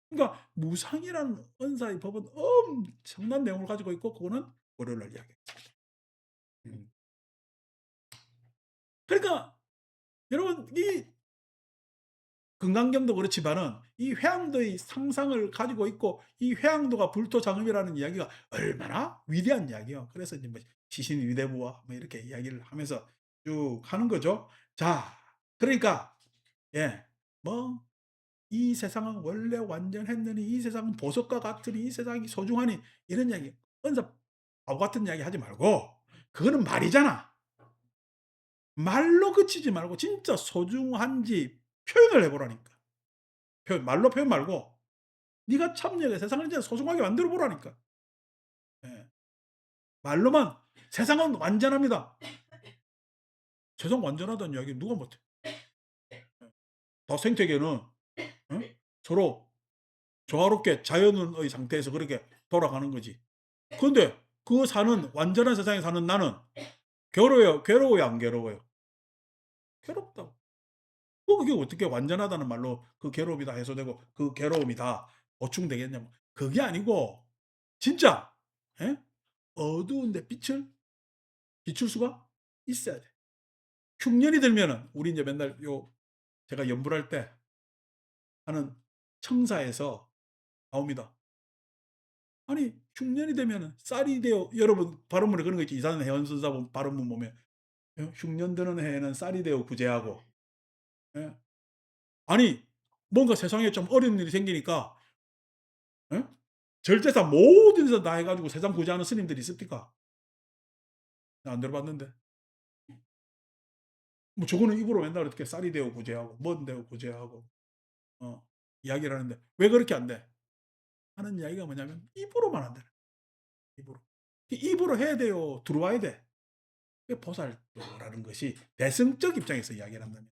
그러니까 무상이라는 은사의 법은 엄청난 내용을 가지고 있고 그거는 월요일날 이야기했습니다. 음. 그러니까 여러분 이 금강경도 그렇지만은 이 회양도의 상상을 가지고 있고 이 회양도가 불토장음이라는 이야기가 얼마나 위대한 이야기예요. 그래서 이제 뭐 시신 위대부와 뭐 이렇게 이야기를 하면서 쭉 하는 거죠. 자, 그러니까 예, 뭐 이 세상은 원래 완전했느니 이 세상은 보석과 같으니 이 세상이 소중하니 이런 이야기, 언사 바보 같은 이야기 하지 말고 그거는 말이잖아. 말로 그치지 말고 진짜 소중한지 표현을 해보라니까. 말로 표현 말고 네가 참여해 세상을 이제 소중하게 만들어 보라니까. 예. 말로만 세상은 완전합니다. 세상 완전하다는 이야기 누가 못해. 더 생태계는 서로 조화롭게 자연의 상태에서 그렇게 돌아가는 거지. 그런데 그 사는 완전한 세상에 사는 나는 괴로워요, 괴로워요, 안 괴로워요? 괴롭다고. 그게 어떻게 완전하다는 말로 그 괴로움이 다 해소되고 그 괴로움이 다 보충되겠냐고. 그게 아니고 진짜 예? 어두운데 빛을 비출 수가 있어야 돼. 흉년이 들면은 우리 이제 맨날 요 제가 연불할 때 하는 청사에서 나옵니다. 아니 흉년이 되면은 쌀이 되어 여러분 발음으로 그런 거 있지. 이산 해언선사 발음문 보면 흉년 드는 해에는 쌀이 되어 구제하고 예. 아니 뭔가 세상에 좀 어려운 일이 생기니까 예? 절제사 모든 데서 다 해 가지고 세상 구제하는 스님들이 있습니까? 나 안 들어봤는데. 뭐 저거는 입으로 맨날 어떻게 쌀이 되어 구제하고 뭔 되어 구제하고 어 이야기를 하는데 왜 그렇게 안 돼? 하는 이야기가 뭐냐면 입으로만 안 되는 입으로. 입으로 해야 돼요. 들어와야 돼. 그 보살도라는 것이 대승적 입장에서 이야기를 한다면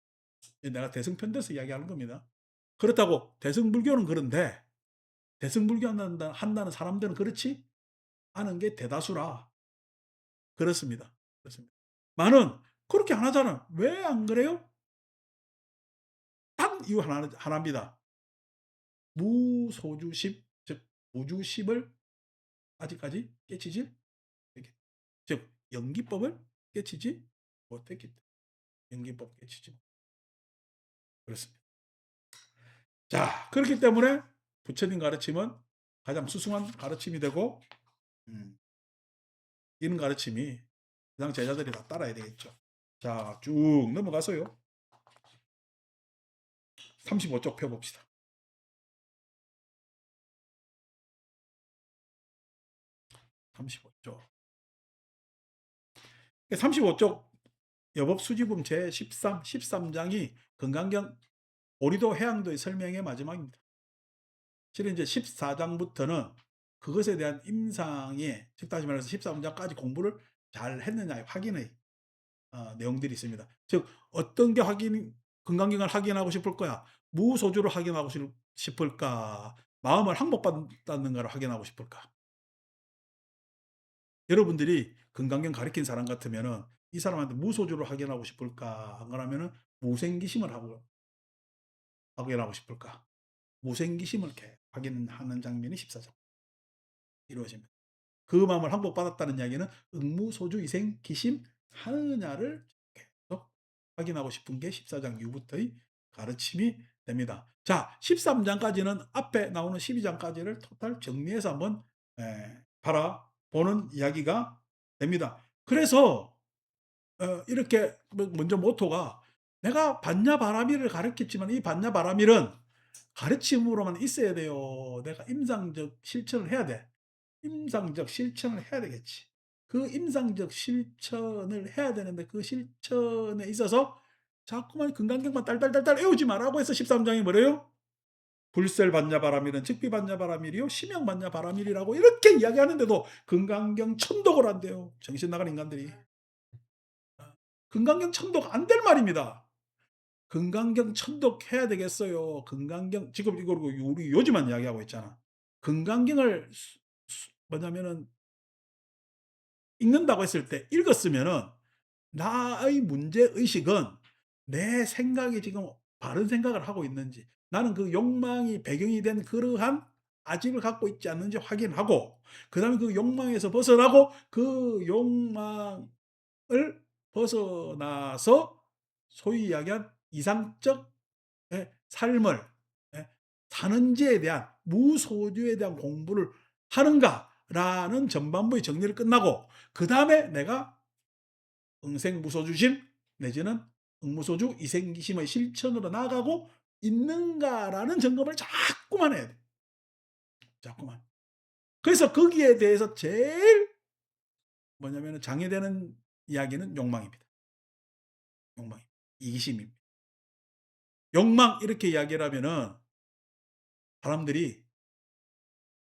내가 대승편돼서 이야기하는 겁니다. 그렇다고 대승불교는 그런데 대승불교 한다는 사람들은 그렇지 않은 게 대다수라 그렇습니다. 그렇습니다. 많은 그렇게 안 하잖아. 왜 안 그래요? 단 이유 하나입니다. 무소주십, 즉 무주십을 아직까지 깨치지 즉 연기법을 깨치지 못했기 때문에 연기법 깨치지 그렇습니다. 자 그렇기 때문에 부처님 가르침은 가장 수승한 가르침이 되고 음, 이런 가르침이 그냥 제자들이 다 따라야 되겠죠. 자 쭉 넘어가서요. 35쪽 펴봅시다. 35쪽. 35쪽 여법수지품 제13, 13장이 건강경 오리도 해양도의 설명의 마지막입니다. 실은 이제 14장부터는 그것에 대한 임상의 즉 다시 말해서 13장까지 공부를 잘 했느냐의 확인의 내용들이 있습니다. 즉 어떤 게 건강경을 확인하고 싶을 거야? 무소주를 확인하고 싶을까? 마음을 항복받았는가를 확인하고 싶을까? 여러분들이 건강경 가르친 사람 같으면은 이 사람한테 무소주를 확인하고 싶을까? 안 그러면은 무생기심을 확인하고 싶을까? 무생기심을 이렇게 확인하는 장면이 14장 이루어집니다. 그 마음을 항복받았다는 이야기는 응무소주 이생 기심 하느냐를 계속 확인하고 싶은 게 14장 이후부터의 가르침이 됩니다. 자 13장까지는 앞에 나오는 12장까지를 토탈 정리해서 한번 바라보는 이야기가 됩니다. 그래서 이렇게 먼저 모토가 내가 반야바라밀을 가르쳤지만 이 반야바라밀은 가르침으로만 있어야 돼요. 내가 임상적 실천을 해야 돼. 임상적 실천을 해야 되겠지. 그 임상적 실천을 해야 되는데 그 실천에 있어서 자꾸만 금강경만 딸딸딸딸 애우지 말라고 해서 13장이 뭐래요? 불셀반야바라밀은 즉비반야바라밀이요 심형반야바라밀이라고 이렇게 이야기하는데도 금강경 천독을 한대요. 정신 나간 인간들이. 금강경 천독 안 될 말입니다. 금강경 천독해야 되겠어요. 금강경 지금 이거 우리 요즘만 이야기하고 있잖아. 금강경을 뭐냐면은 읽는다고 했을 때 읽었으면은 나의 문제 의식은 내 생각이 지금 바른 생각을 하고 있는지 나는 그 욕망이 배경이 된 그러한 아집을 갖고 있지 않는지 확인하고 그다음에 그 욕망에서 벗어나고 그 욕망을 벗어나서 소위 이야기한 이상적 삶을 사는지에 대한 무소유에 대한 공부를 하는가라는 전반부의 정리를 끝나고 그 다음에 내가 응생무소주심 내지는 응무소주 이생기심의 실천으로 나아가고 있는가라는 점검을 자꾸만 해야 돼. 자꾸만. 그래서 거기에 대해서 제일 뭐냐면 장애되는 이야기는 욕망입니다. 욕망. 이기심입니다. 욕망 이렇게 이야기를 하면은 사람들이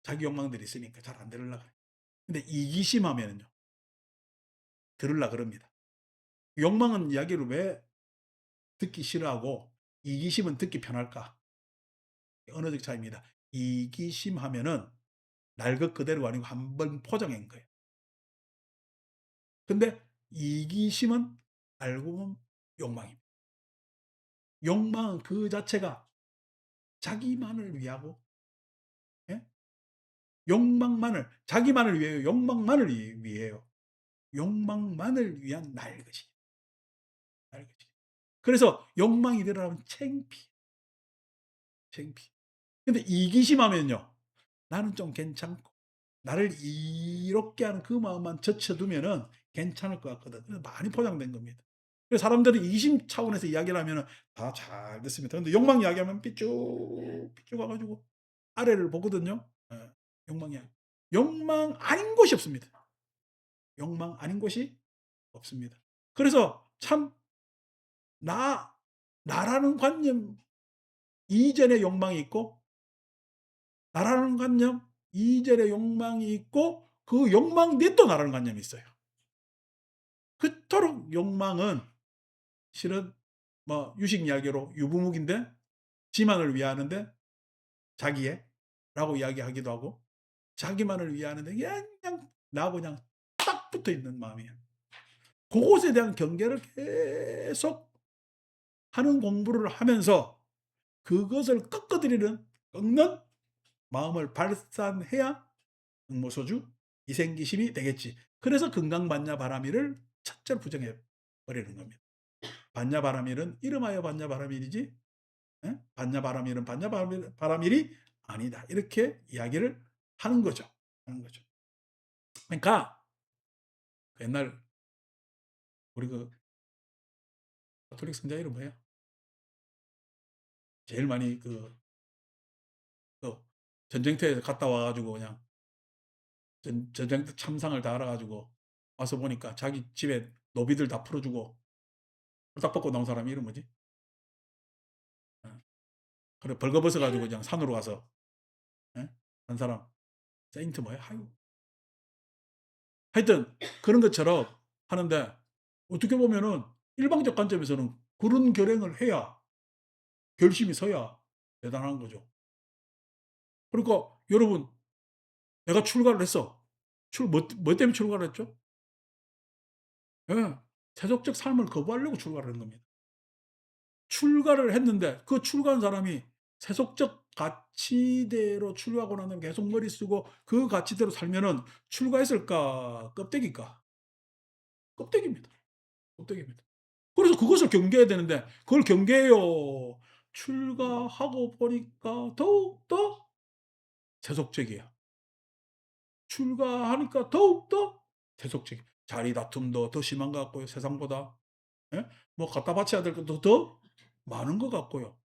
자기 욕망들이 있으니까 잘 안 들으려고 그래. 근데 이기심 하면은요. 들으려 그럽니다. 욕망은 이야기를 왜 듣기 싫어하고 이기심은 듣기 편할까? 언어적 차이입니다. 이기심 하면은 날 것 그대로 아니고 한번 포장한 거예요. 근데 이기심은 알고 보면 욕망입니다. 욕망은 그 자체가 자기만을 위하고 예? 욕망만을 자기만을 위해요. 욕망만을 위해요. 욕망만을 위한 날 것이. 날 것이. 그래서 욕망이 드러나면 창피. 창피. 근데 이기심하면요. 나는 좀 괜찮고 나를 이롭게 하는 그 마음만 젖혀두면은 괜찮을 것 같거든. 그래서 많이 포장된 겁니다. 그래서 사람들이 이기심 차원에서 이야기를 하면은 다 잘 듣습니다. 근데 욕망 이야기하면 삐쭉 와 가지고 아래를 보거든요. 예. 욕망 이야기. 욕망 아닌 곳이 없습니다. 욕망 아닌 곳이 없습니다. 그래서 참 나 나라는 관념 이전의 욕망이 있고 나라는 관념 이전의 욕망이 있고 그 욕망 뒤에 또 나라는 관념이 있어요. 그토록 욕망은 실은 뭐 유식 이야기로 유부묵인데 지만을 위하는데 자기애라고 이야기하기도 하고 자기만을 위하는데 그냥 나하고 그냥 딱 붙어 있는 마음이에요. 그것에 대한 경계를 계속 하는 공부를 하면서 그것을 꺾는 마음을 발산해야 응모소주 이생기심이 되겠지. 그래서 금강반야바라밀을 첫째로 부정해 버리는 겁니다. 반야바라밀은 이름하여 반야바라밀이지 반야바라밀은 반야바라밀이 아니다. 이렇게 이야기를 하는 거죠. 하는 거죠. 그러니까 옛날 우리 그 가톨릭 성자 이름 뭐예요? 제일 많이 그 전쟁터에서 갔다 와가지고 그냥 전쟁터 참상을 다 알아가지고 와서 보니까 자기 집에 노비들 다 풀어주고 홀딱 벗고 나온 사람 이름 뭐지? 어. 그래 벌거벗어 가지고 그냥 산으로 가서 예? 한 사람 세인트 뭐야? 하여튼 그런 것처럼 하는데 어떻게 보면은 일방적 관점에서는 그런 결행을 해야 결심이 서야 대단한 거죠. 그러니까 여러분 내가 출가를 했어. 뭐 때문에 출가를 했죠? 예. 세속적 삶을 거부하려고 출가를 한 겁니다. 출가를 했는데 그 출가한 사람이 세속적 가치대로 출가하고 나면 계속 머리 쓰고 그 가치대로 살면은 출가했을까? 껍데기일까? 껍데기입니다. 껍데기입니다. 그래서 그것을 경계해야 되는데 그걸 경계해요. 출가하고 보니까 더욱더 세속적이야. 출가하니까 더욱더 세속적이야. 자리 다툼도 더 심한 것 같고요. 세상보다. 예? 뭐 갖다 바쳐야 될 것도 더 많은 것 같고요.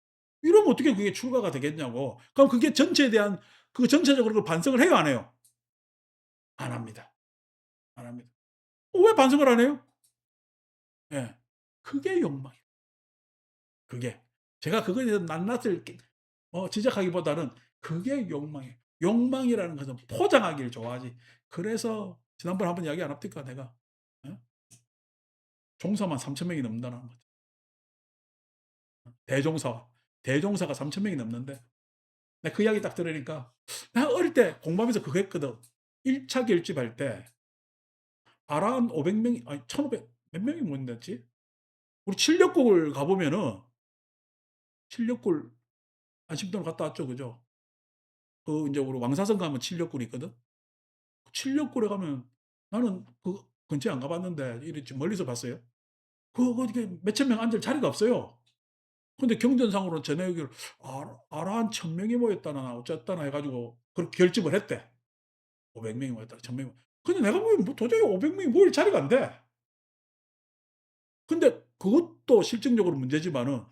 이러면 어떻게 그게 출가가 되겠냐고. 그럼 그게 전체에 대한 그 전체적으로 그 반성을 해요, 안 해요? 안 합니다. 안 합니다. 왜 반성을 안 해요? 예. 그게 욕망이에요. 그게. 제가 그거에 대해서 낱낱을 지적하기보다는 그게 욕망이에요. 욕망이라는 것은 포장하기를 좋아하지. 그래서 지난번에 한번 이야기 안 합니까, 내가? 예? 종사만 3천 명이 넘는다는 거죠. 대종사. 대종사가 3천 명이 넘는데 내가 그 이야기 딱 들으니까 내가 어릴 때 공부하면서 그거 했거든. 1차 결집할 때 아란 500명이 아니 1,500 몇 명이 모인댔지? 우리 칠력국을 가보면은 칠력굴 안식도를 갔다 왔죠, 그죠? 그 이제 우리 왕사성 가면 칠력굴이 있거든. 칠력굴에 가면 나는 그 근처에 안 가봤는데 이리 좀 멀리서 봤어요. 어떻게 몇천 명 앉을 자리가 없어요. 근데 경전상으로는 전해 오기를 아란 1,000명이 모였다나 어쨌다나 해가지고 그렇게 결집을 했대. 500명이 모였다, 1,000명이. 근데 내가 보기엔 뭐 도저히 500명이 모일 자리가 안 돼. 근데 그것도 실증적으로 문제지만은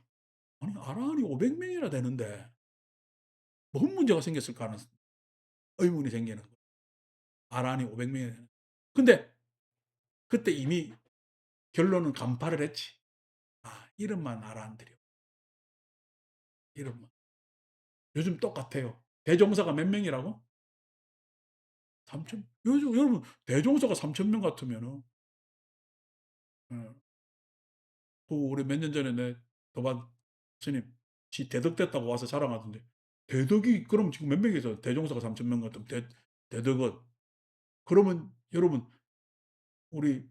아니 아란이 500명이나 되는데 뭔 문제가 생겼을까 하는 의문이 생기는 거예요. 아란이 500명이나 되는. 근데 그때 이미 결론은 간파를 했지. 이름만 아란들이요. 이름만. 요즘 똑같아요. 대종사가 몇 명이라고? 3천. 요즘 여러분 대종사가 3천 명 같으면은 예. 그 우리 몇 년 전에 내 도반 스님 지 대덕됐다고 와서 자랑하던데 대덕이 그럼 지금 몇 명이서 대종사가 3천 명 같으면 대덕은 그러면 여러분 우리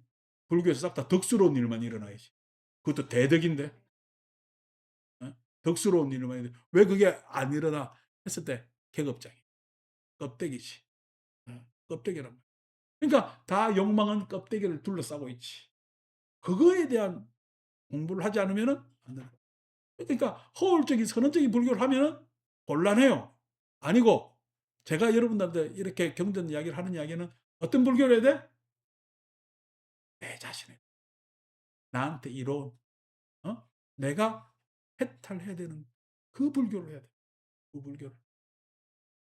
불교에서 싹 다 덕스러운 일만 일어나야지. 그것도 대덕인데 어? 덕스러운 일만 일어나. 왜 그게 안 일어나 했을 때 계급장애 껍데기지. 껍데기란 말이야. 그러니까 다 욕망은 껍데기를 둘러싸고 있지. 그거에 대한 공부를 하지 않으면은 안 되는 거야. 그러니까 허울적인 선언적인 불교를 하면은 곤란해요. 아니고 제가 여러분들한테 이렇게 경전 이야기를 하는 이야기는 어떤 불교를 해야 돼? 내 자신의 나한테 이로운 내가 해탈해야 되는 그 불교를 해야 돼. 그 불교를.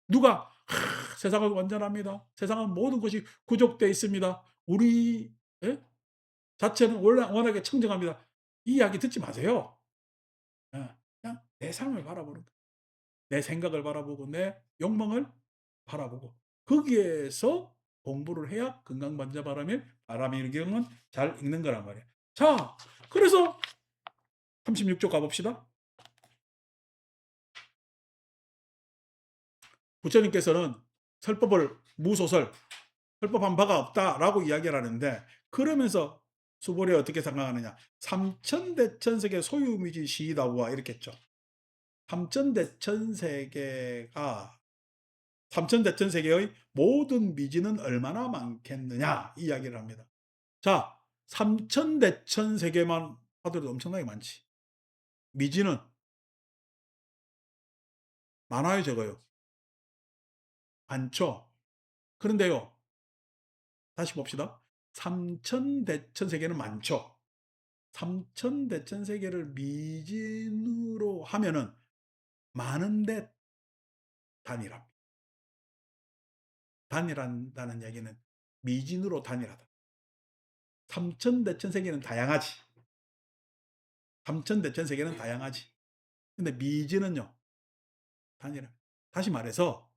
누가 세상은 완전합니다. 세상은 모든 것이 구족되어 있습니다. 우리 예? 자체는 원래 워낙에 청정합니다. 이 이야기 듣지 마세요. 예. 그냥 내 삶을 바라보는 거예요. 내 생각을 바라보고 내 욕망을 바라보고 거기에서 공부를 해야 건강만져바람의 잘 읽는 거란 말이에요. 자, 그래서 36쪽 가봅시다. 부처님께서는 설법을 무소설, 설법한 바가 없다라고 이야기를 하는데 그러면서 수보리 어떻게 생각하느냐. 삼천대천세계 소유미지 시다우와 이렇게 했죠. 삼천대천세계가 삼천대천세계의 모든 미지는 얼마나 많겠느냐 이 이야기를 합니다. 자, 삼천대천세계만 하더라도 엄청나게 많지. 미지는 많아요, 적어요? 많죠. 그런데요, 다시 봅시다. 삼천대천세계는 많죠. 삼천대천세계를 미진으로 하면은 많은데 단일합니다. 단일한다는 얘기는 미진으로 단일하다. 삼천대천세계는 다양하지. 삼천대천세계는 다양하지. 근데 미진은요, 단일합니다. 다시 말해서,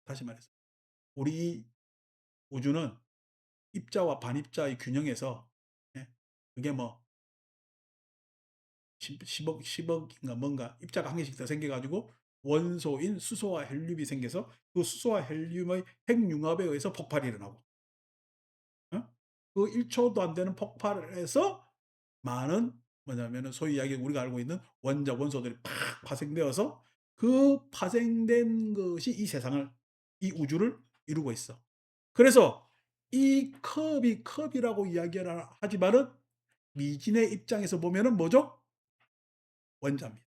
다시 말해서, 우리 우주는 입자와 반입자의 균형에서, 예, 그게 뭐, 10억인가 뭔가 입자가 한 개씩 더 생겨가지고 원소인 수소와 헬륨이 생겨서 그 수소와 헬륨의 핵융합에 의해서 폭발이 일어나고 어? 그 1초도 안 되는 폭발에서 많은 뭐냐면은 소위 이야기 우리가 알고 있는 원자 원소들이 팍 파생되어서 그 파생된 것이 이 세상을 이 우주를 이루고 있어. 그래서 이 컵이 컵이라고 이야기를 하지만은 미진의 입장에서 보면은 뭐죠? 원자입니다.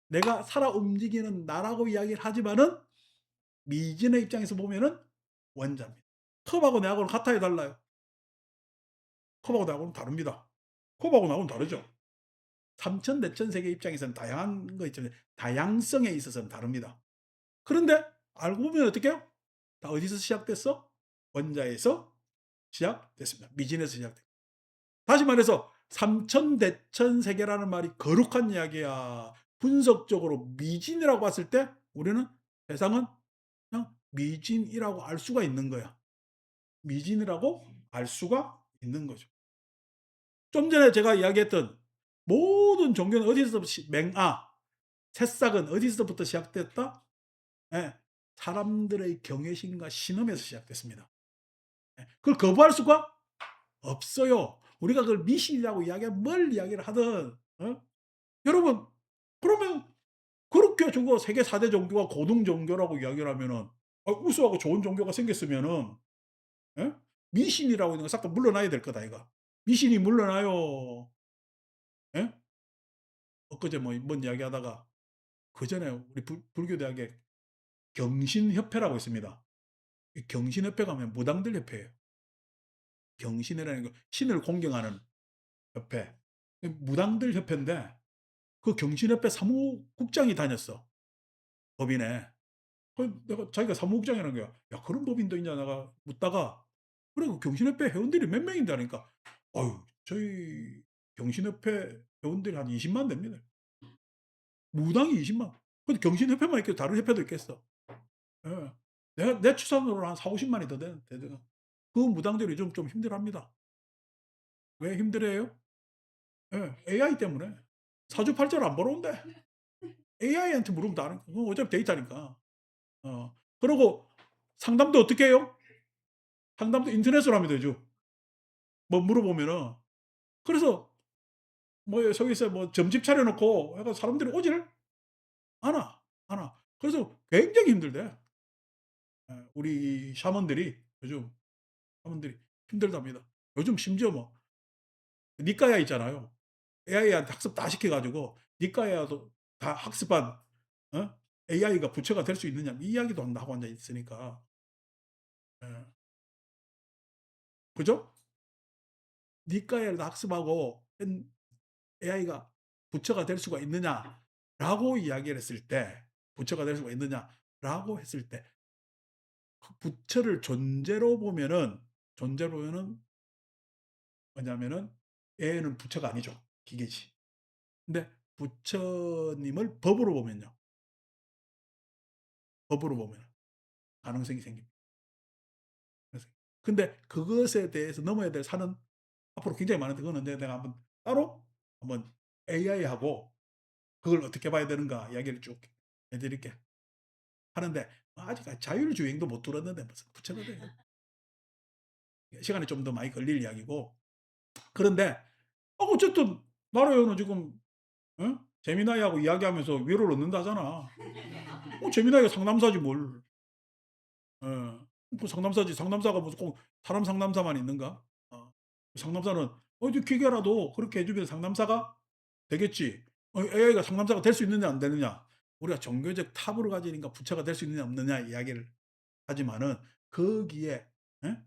내가 살아 움직이는 나라고 이야기를 하지만은 미진의 입장에서 보면은 원자입니다. 컵하고 내하고는 같아요, 달라요? 컵하고 나하고는 다릅니다. 컵하고 나하고는 다르죠. 삼천 내천 세계 입장에서는 다양한 거 있잖아요. 다양성에 있어서는 다릅니다. 그런데 알고 보면 어떻게 해요? 다 어디서 시작됐어? 원자에서 시작됐습니다. 미진에서 시작됐. 다시 말해서 삼천대천 세계라는 말이 거룩한 이야기야. 분석적으로 미진이라고 봤을 때 우리는 세상은 그냥 미진이라고 알 수가 있는 거야. 미진이라고 알 수가 있는 거죠. 좀 전에 제가 이야기했던 모든 종교는 어디서 새싹은 어디서부터 시작됐다? 예, 사람들의 경외심과 신음에서 시작됐습니다. 예, 그걸 거부할 수가 없어요. 우리가 그걸 미신이라고 이야기하면 뭘 이야기를 하든 여러분 그러면 그렇게 저거 세계 4대 종교가 고등 종교라고 이야기를 하면은 우수하고 좋은 종교가 생겼으면은 예? 미신이라고 있는 거 싹 다 물러나야 될 거다 이거. 미신이 물러나요. 예? 엊그제 뭔 이야기하다가 그전에 우리 불교대학에 경신협회라고 있습니다. 이 경신협회 가면 무당들 협회예요. 경신이라는 거 신을 공경하는 협회. 무당들 협회인데 그 경신협회 사무국장이 다녔어. 법인에. 내가 자기가 사무국장이라는 거야. 야 그런 법인도 있냐 내가 묻다가 그래 그 경신협회 회원들이 몇 명인데 하니까 어유 저희 경신협회 회원들이 한 20만 됩니다. 무당이 20만. 근데 경신협회만 있겠어. 다른 협회도 있겠어. 예. 내 추산으로는 한 4, 50만이 더 되더라. 그 무당들이 좀 힘들어합니다. 왜 힘들어해요? 예. AI 때문에. 사주팔자를 안 보러 온대. AI한테 물으면 다 아는 그건 어차피 데이터니까. 그러고 상담도 어떻게 해요? 상담도 인터넷으로 하면 되죠. 뭐 물어보면은. 그래서 뭐 저기서 뭐 점집 차려 놓고 해가 사람들이 오지를 않아. 않아. 그래서 굉장히 힘들대. 예. 우리 샤먼들이 요즘 샤먼들이 힘들답니다. 요즘 심지어 뭐 니까야 있잖아요. AI한테 학습 다 시켜 가지고 니까야도 다 학습한 어? AI가 부처가 될 수 있느냐 이 이야기도 하고 앉아 있으니까. 예. 그죠? 니까를 학습하고 AI가 부처가 될 수가 있느냐라고 이야기를 했을 때, 부처가 될 수가 있느냐라고 했을 때, 그 부처를 존재로 보면은 뭐냐면은 AI는 부처가 아니죠. 기계지. 근데 부처님을 법으로 보면 가능성이 생깁니다. 그래서 근데 그것에 대해서 넘어야 될 산은 앞으로 굉장히 많은데 그거는 내가 한번 따로 한번 AI하고 그걸 어떻게 봐야 되는가 이야기를 쭉 해 드릴게. 하는데 아직 자율주행도 못 들었는데 무슨 부처가 돼요. 시간이 좀 더 많이 걸릴 이야기고. 그런데 어쨌든 나라에는 지금 재미나이하고 이야기하면서 위로를 얻는다잖아. 재미나이가 상담사지 뭘. 예. 그 상담사지. 상담사가 무슨 꼭 사람 상담사만 있는가? 상담사는 이제 기계라도 그렇게 해 주면 상담사가 되겠지. AI가 상담사가 될 수 있느냐 안 되느냐. 우리가 종교적 탑을 가지니까 부처가 될 수 있느냐 없느냐 이야기를 하지만은 거기에 예?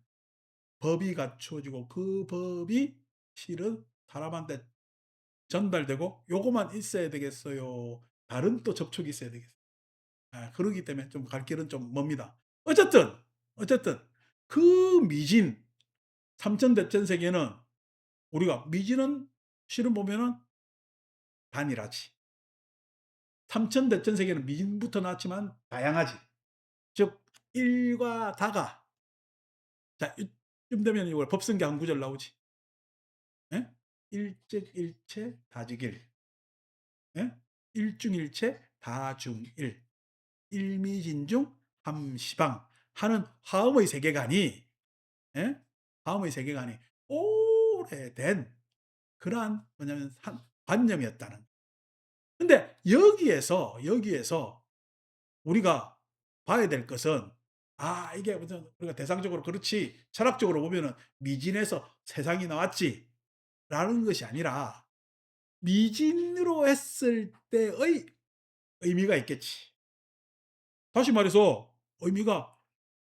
법이 갖추어지고 그 법이 실은 사람한테 전달되고 요거만 있어야 되겠어요. 다른 또 접촉이 있어야 되겠어요. 그러기 때문에 좀 갈 길은 좀 멉니다. 어쨌든 그 미진 삼천대천 세계는 우리가 미진은 실은 보면은 단일하지. 삼천대천 세계는 미진부터 나왔지만 다양하지. 즉 일과 다가 자 이쯤 되면 이걸 법성계 한 구절 나오지. 예? 일즉일체 다직일. 예? 일중일체 다중일. 일미진중 함시방 하는 화엄의 세계관이 예? 화엄의 세계관이 오래된 그러한 뭐냐면 관념이었다는. 근데 여기에서 우리가 봐야 될 것은 이게 무슨 우리가 대상적으로 그렇지 철학적으로 보면은 미진에서 세상이 나왔지라는 것이 아니라 미진으로 했을 때의 의미가 있겠지. 다시 말해서 의미가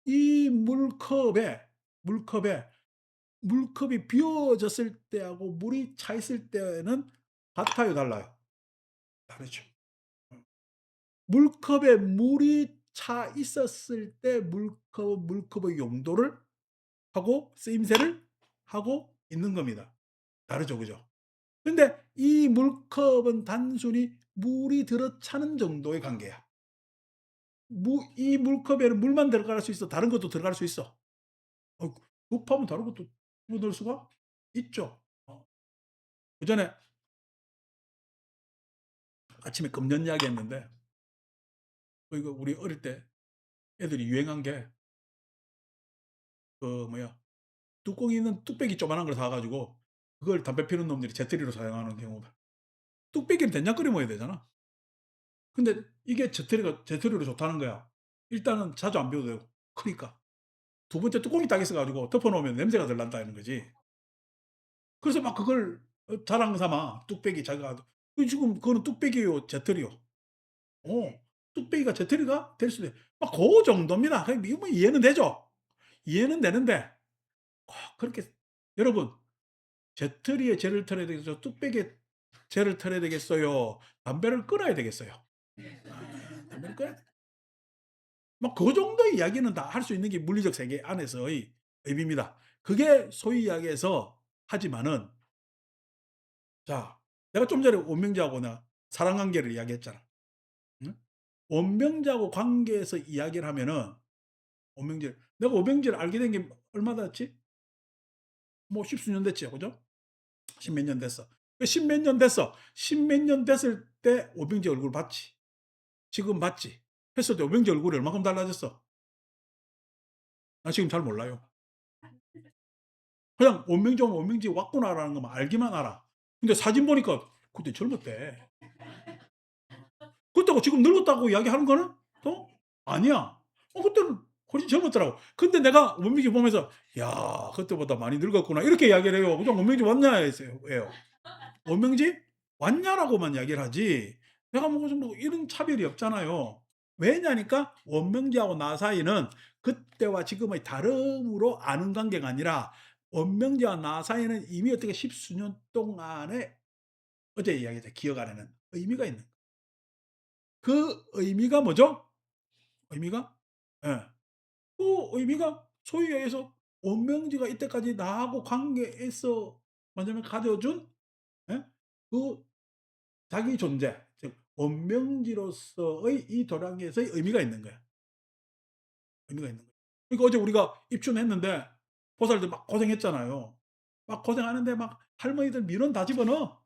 이 물컵이 비워졌을 때하고 물이 차 있을 때는 같아요, 달라요? 다르죠. 물컵에 물이 차 있었을 때 물컵의 용도를 하고 쓰임새를 하고 있는 겁니다. 다르죠, 그죠? 근데 이 물컵은 단순히 물이 들어차는 정도의 관계야. 이 물컵에는 물만 들어갈 수 있어. 다른 것도 들어갈 수 있어. 급하면 다른 것도 집어넣을 수가 있죠. 그전에 아침에 금년 이야기 했는데 이거 우리 어릴 때 애들이 유행한 게 그 뭐야 뚜껑이 있는 뚝배기 조그만한 걸 사 가지고 그걸 담배 피우는 놈들이 재떨이로 사용하는 경우가 뚝배기는 된장 끓여 먹어야 되잖아. 근데 이게 재떨이로 좋다는 거야. 일단은 자주 안 피워도 되고 크니까. 두 번째 뚜껑이 딱 있어 가지고 덮어 놓으면 냄새가 덜 난다는 거지. 그래서 막 그걸 자랑 삼아 뚝배기 자기가 지금 그거는 뚝배기요, 재떨이요. 뚝배기가 재떨이가 될 수도 막 고 정도입니다. 이거 뭐 이해는 되죠. 이해는 되는데 꼭 그렇게 여러분 재떨이에 재를 털어야 되겠어요? 뚝배기에 재를 털어야 되겠어요? 담배를 끊어야 되겠어요? 담배를 끊어야 막 그 정도의 이야기는 다 할 수 있는 게 물리적 세계 안에서의 의미입니다. 그게 소위 이야기해서 하지만은 자 내가 좀 전에 원명제하고 나 사랑 관계를 이야기했잖아. 응? 원명제하고 관계에서 이야기를 하면은 내가 원명제를 알게 된 게 얼마 됐지? 뭐 십수년 됐지, 그죠? 십몇 년 됐어. 십몇 년 됐어. 십몇 년 됐을 때 오병재 얼굴 봤지. 지금 봤지. 했을 때 오병재 얼굴이 얼마큼 달라졌어. 나 지금 잘 몰라요. 그냥 원명재면 원명재 왔구나라는 것만 알기만 알아. 근데 사진 보니까 그때 젊었대. 그렇다고 지금 늙었다고 이야기하는 거는 또 아니야. 그때는 훨씬 젊었더라고. 근데 내가 원명재 보면서 야 그때보다 많이 늙었구나 이렇게 이야기를 해요. 그냥 원명재 왔냐 했어요. 왜요? 원명재 왔냐라고만 이야기를 하지. 내가 무슨 뭐 이런 차별이 없잖아요. 왜냐니까 원명지하고 나 사이는 그때와 지금의 다름으로 아는 관계가 아니라 원명지와 나 사이는 이미 어떻게 십수년 동안의 어제 이야기했죠. 기억 안에는 의미가 있는 그 의미가 뭐죠? 의미가 예. 그 의미가 소위 얘기해서 원명지가 이때까지 나하고 관계에서 뭐냐면 가져준 예? 그 자기 존재 즉 원명지로서의 이 도량에서의 의미가 있는 거야. 의미가 있는 거야. 그러니까 어제 우리가 입춘했는데 보살들 막 고생했잖아요. 막 고생하는데 막 할머니들 민원 다 집어넣어.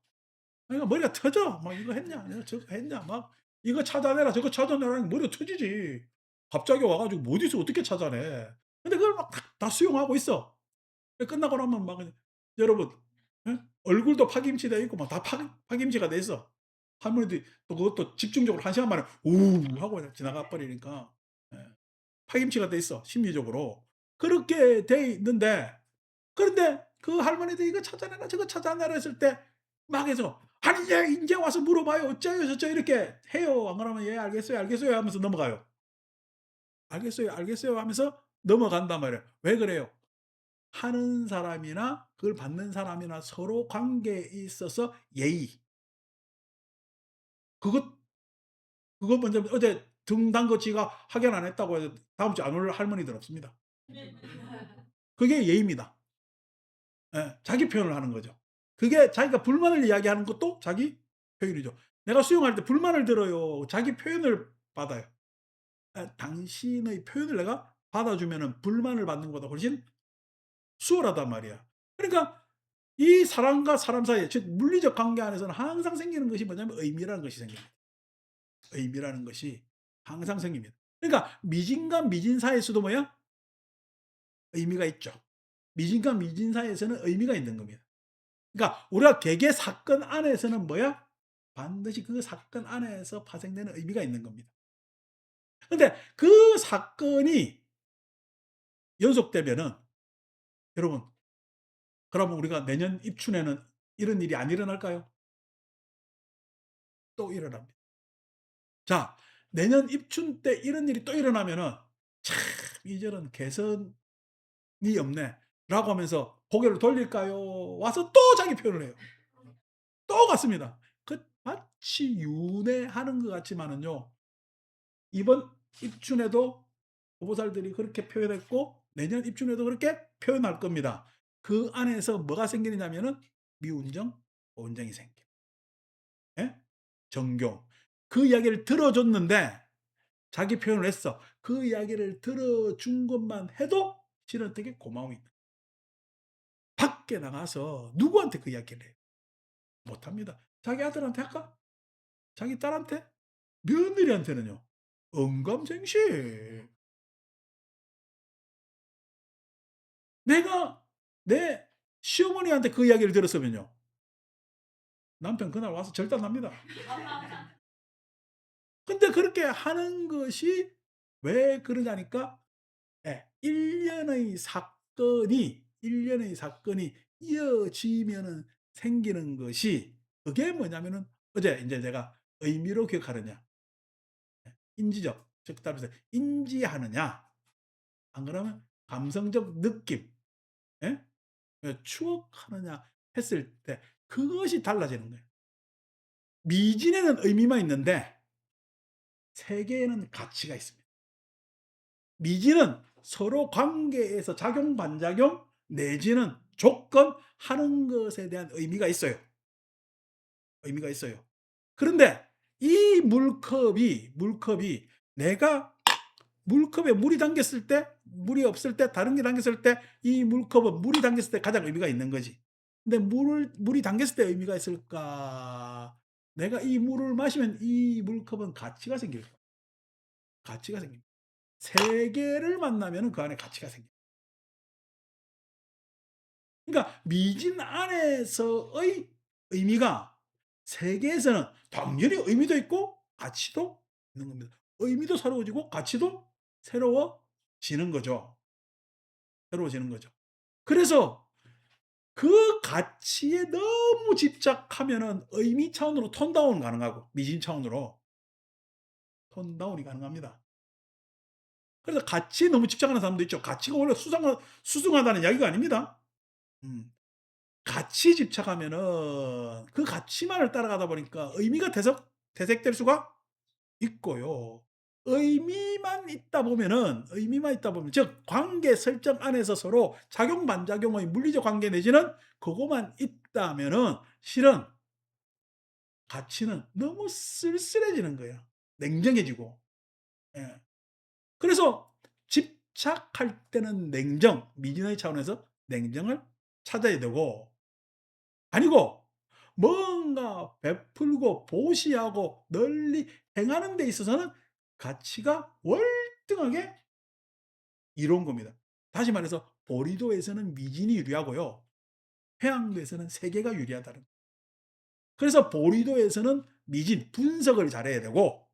그러니까 머리가 터져. 막 "이거 했냐? 내가 저거 했냐?" 막 "이거 찾아내라. 저거 찾아내라." 하니까 머리가 터지지. 갑자기 와 가지고 뭐 어디서 어떻게 찾아내. 근데 그걸 막 다 수용하고 있어. 끝나고 나면 막 여러분 예? 얼굴도 파김치돼 있고 막 다 파김치가 돼 있어. 할머니들이 또 그것도 집중적으로 1 시간 만에 "우." 하고 그냥 지나가 버리니까. 예. 파김치가 돼 있어 심리적으로. 그렇게 돼 있는데 그런데 그 할머니들이 "이거 찾아내라. 저거 찾아내라." 했을 때 막 해서 "아니 얘 인제 와서 물어봐요. 어쩌요 저쩌요." 이렇게 해요. 안 그러면 "예 알겠어요, 알겠어요." 하면서 넘어가요. "알겠어요, 알겠어요." 하면서 넘어간단 말이에요. 왜 그래요? 하는 사람이나 그걸 받는 사람이나 서로 관계에 있어서 예의 그것 그것 먼저 어제 등 담거 지가 확인 안 했다고 해서 다음 주에 안 올 할머니들 없습니다. 그게 예의입니다. 예. 자기 표현을 하는 거죠. 그게 자기가 불만을 이야기하는 것도 자기 표현이죠. 내가 수용할 때 불만을 들어요. 자기 표현을 받아요. 당신의 표현을 내가 받아주면은 불만을 받는 것보다 훨씬 수월하단 말이야. 그러니까 이 사람과 사람 사이에 즉 물리적 관계 안에서는 항상 생기는 것이 뭐냐면 의미라는 것이 생깁니다. 의미라는 것이 항상 생깁니다. 그러니까 미진과 미진 사이에서도 뭐야? 의미가 있죠. 미진과 미진 사이에서는 의미가 있는 겁니다. 그러니까 우리가 개개 사건 안에서는 뭐야? 반드시 그 사건 안에서 파생되는 의미가 있는 겁니다. 근데 그 사건이 연속되면은 여러분 그러면 우리가 내년 입춘에는 이런 일이 안 일어날까요? 또 일어납니다. 자, 내년 입춘 때 이런 일이 또 일어나면은 '참 이제는 개선이 없네.'라고 하면서 고개를 돌릴까요? 와서 또 자기 표현을 해요. 또 갔습니다. 그 마치 윤회하는 것 같지만은요. 이번 입춘에도 보살들이 그렇게 표현했고 내년 입춘에도 그렇게 표현할 겁니다. 그 안에서 뭐가 생기느냐면은 미운정, 오운정이 생겨. 예? 정교. 그 이야기를 들어줬는데 자기 표현을 했어. 그 이야기를 들어준 것만 해도 실은 되게 고마움이 있다. 밖에 나가서 누구한테 그 이야기를 해요? 못합니다. 자기 아들한테 할까? 자기 딸한테? 며느리한테는요. 언감생심. 내가 내 시어머니한테 그 이야기를 들었으면요. 남편 그날 와서 절단납니다. 근데 그렇게 하는 것이 왜 그러냐니까 예 1 년의 사건이 이어지면은 생기는 것이 그게 뭐냐면은 어제 인제 제가 의미로 기억하느냐 인지적 즉 따라서 인지하느냐 안 그러면 감성적 느낌 예? 추억하느냐 했을 때 그것이 달라지는 거예요. 미진에는 의미만 있는데 세계에는 가치가 있습니다. 미진은 서로 관계에서 작용 반작용 내지는 조건 하는 것에 대한 의미가 있어요. 의미가 있어요. 그런데 이 물컵이 내가 물컵에 물이 담겼을 때 물이 없을 때 다른 게 담겼을 때 이 물컵은 물이 담겼을 때 가장 의미가 있는 거지. 근데 물이 담겼을 때 의미가 있을까? 내가 이 물을 마시면 이 물컵은 가치가 생길 거야. 가치가 생깁니다. 세계를 만나면은 그 안에 가치가 생깁니다. 그러니까 미진 안에서의 의미가 세계에서는 당연히 의미도 있고 가치도 있는 겁니다. 의미도 새로워지고 가치도 새로워지는 거죠. 새로워지는 거죠. 그래서 그 가치에 너무 집착하면은 의미 차원으로 톤 다운 가능하고 미진 차원으로 톤 다운이 가능합니다. 그래서 가치에 너무 집착하는 사람도 있죠. 가치가 원래 수승하다는 이야기가 아닙니다. 음. 가치에 집착하면은 그 가치만을 따라가다 보니까 의미가 퇴색될 수가 있고요. 의미만 있다 보면 즉 관계 설정 안에서 서로 작용 반작용의 물리적 관계 내지는 그거만 있다면은 실은 가치는 너무 쓸쓸해지는 거예요. 냉정해지고. 예. 그래서 집착할 때는 냉정, 미진의 차원에서 냉정을 찾아야 되고 아니고 뭔가 베풀고 보시하고 널리 행하는 데 있어서는 가치가 월등하게 이로운 겁니다. 다시 말해서 보리도에서는 미진이 유리하고요. 해양도에서는 세계가 유리하다는 거예요. 그래서 보리도에서는 미진, 분석을 잘해야 되고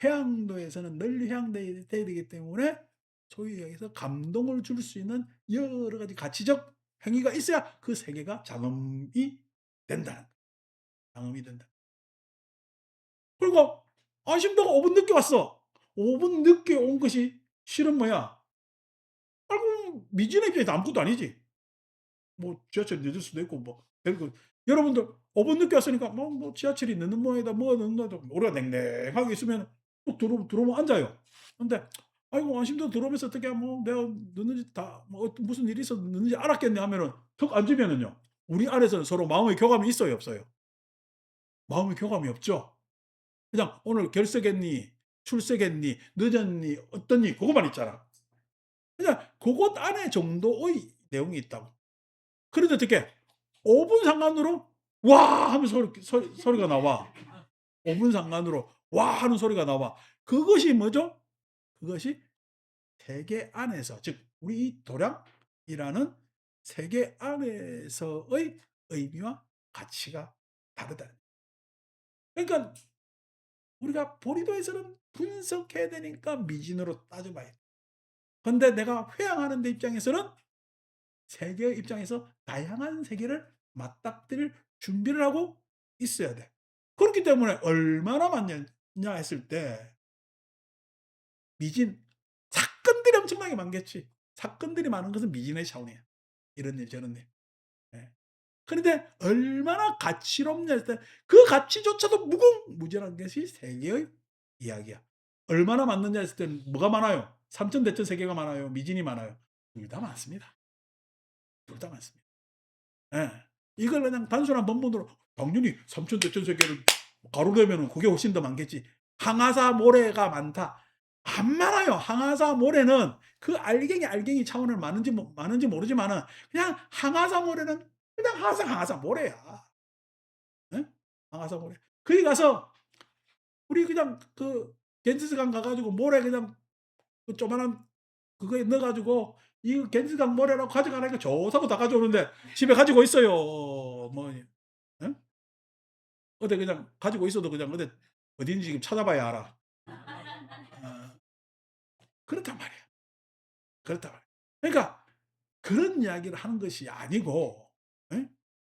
해양도에서는 널리 해양돼야 되기 때문에 소위 얘기해서 감동을 줄 수 있는 여러 가지 가치적 행위가 있어야 그 세계가 장엄이 된다는 거예요. 장엄이 된다. 그리고 안심도가 5분 늦게 왔어. 5분 늦게 온 것이 실은 뭐야? 아이고 미진의 입장에서 아무것도 아니지. 뭐 지하철이 늦을 수도 있고 뭐 그리고 여러분들 5분 늦게 왔으니까 뭐 지하철이 늦는 모양이다 뭐가 늦는다 우리가 냉랭하게 있으면 또 들어오면 앉아요. 근데 아이고 안심도 들어오면서 어떻게 뭐 내가 늦는지 다 뭐 무슨 일이 있어서 늦는지 알았겠네 하면은 턱 앉으면은요. 우리 안에서는 서로 마음의 교감이 있어요 없어요? 마음의 교감이 없죠. 그냥 "오늘 결석했니? 출석했니? 늦었니? 어떻니?" 그거만 있잖아. 그냥 고것 안에 정도의 내용이 있다고. 그런데 어떻게 5분 상관으로 "와." 하면서 소리가 나와. 5분 상관으로 "와." 하는 소리가 나와. 그것이 뭐죠? 그것이 세계 안에서 즉 우리 이 도량이라는 세계 안에서의 의미와 가치가 다르다. 그러니까 우리가 보리도에서는 분석해야 되니까 미진으로 따져 봐야 돼. 근데 내가 회항하는 데 입장에서는 세계의 입장에서 다양한 세계를 맞닥뜨릴 준비를 하고 있어야 돼. 그렇기 때문에 얼마나 많냐 했을 때 미진 사건들이 엄청나게 많겠지. 사건들이 많은 것은 미진의 차원이야. 이런 일 저런 일. 예. 그런데 얼마나 가치롭냐 했을 때 그 가치조차도 무궁무진한 것이 세계의 이야기야. 얼마나 많느냐 했을 때는 뭐가 많아요? 삼천대천 세계가 많아요? 미진이 많아요? 둘 다 많습니다. 둘 다 많습니다. 예. 이걸 그냥 단순한 법문으로 당연히 삼천대천 세계를 가로내면은 그게 훨씬 더 많겠지. 항아사 모래가 많다. 안 많아요. 항아사 모래는 그 알갱이 차원을 많은지 모르지만은 그냥 항아사 모래는 그냥 항아사 모래야. 예? 항아사 모래. 거기 가서 우리 그냥 그 겐지스강 가 가지고 모래 그냥 그 조그마한 그거에 넣어 가지고 이 겐지스강 모래라고 가져가라니까 좋다고 다 가져오는데 집에 가지고 있어요. 뭐 예? 어디 그냥 가지고 있어도 그냥 어딘지 지금 찾아봐야 알아. 어 그렇단 말이야. 그렇단 말이야. 그러니까 그런 이야기를 하는 것이 아니고 예?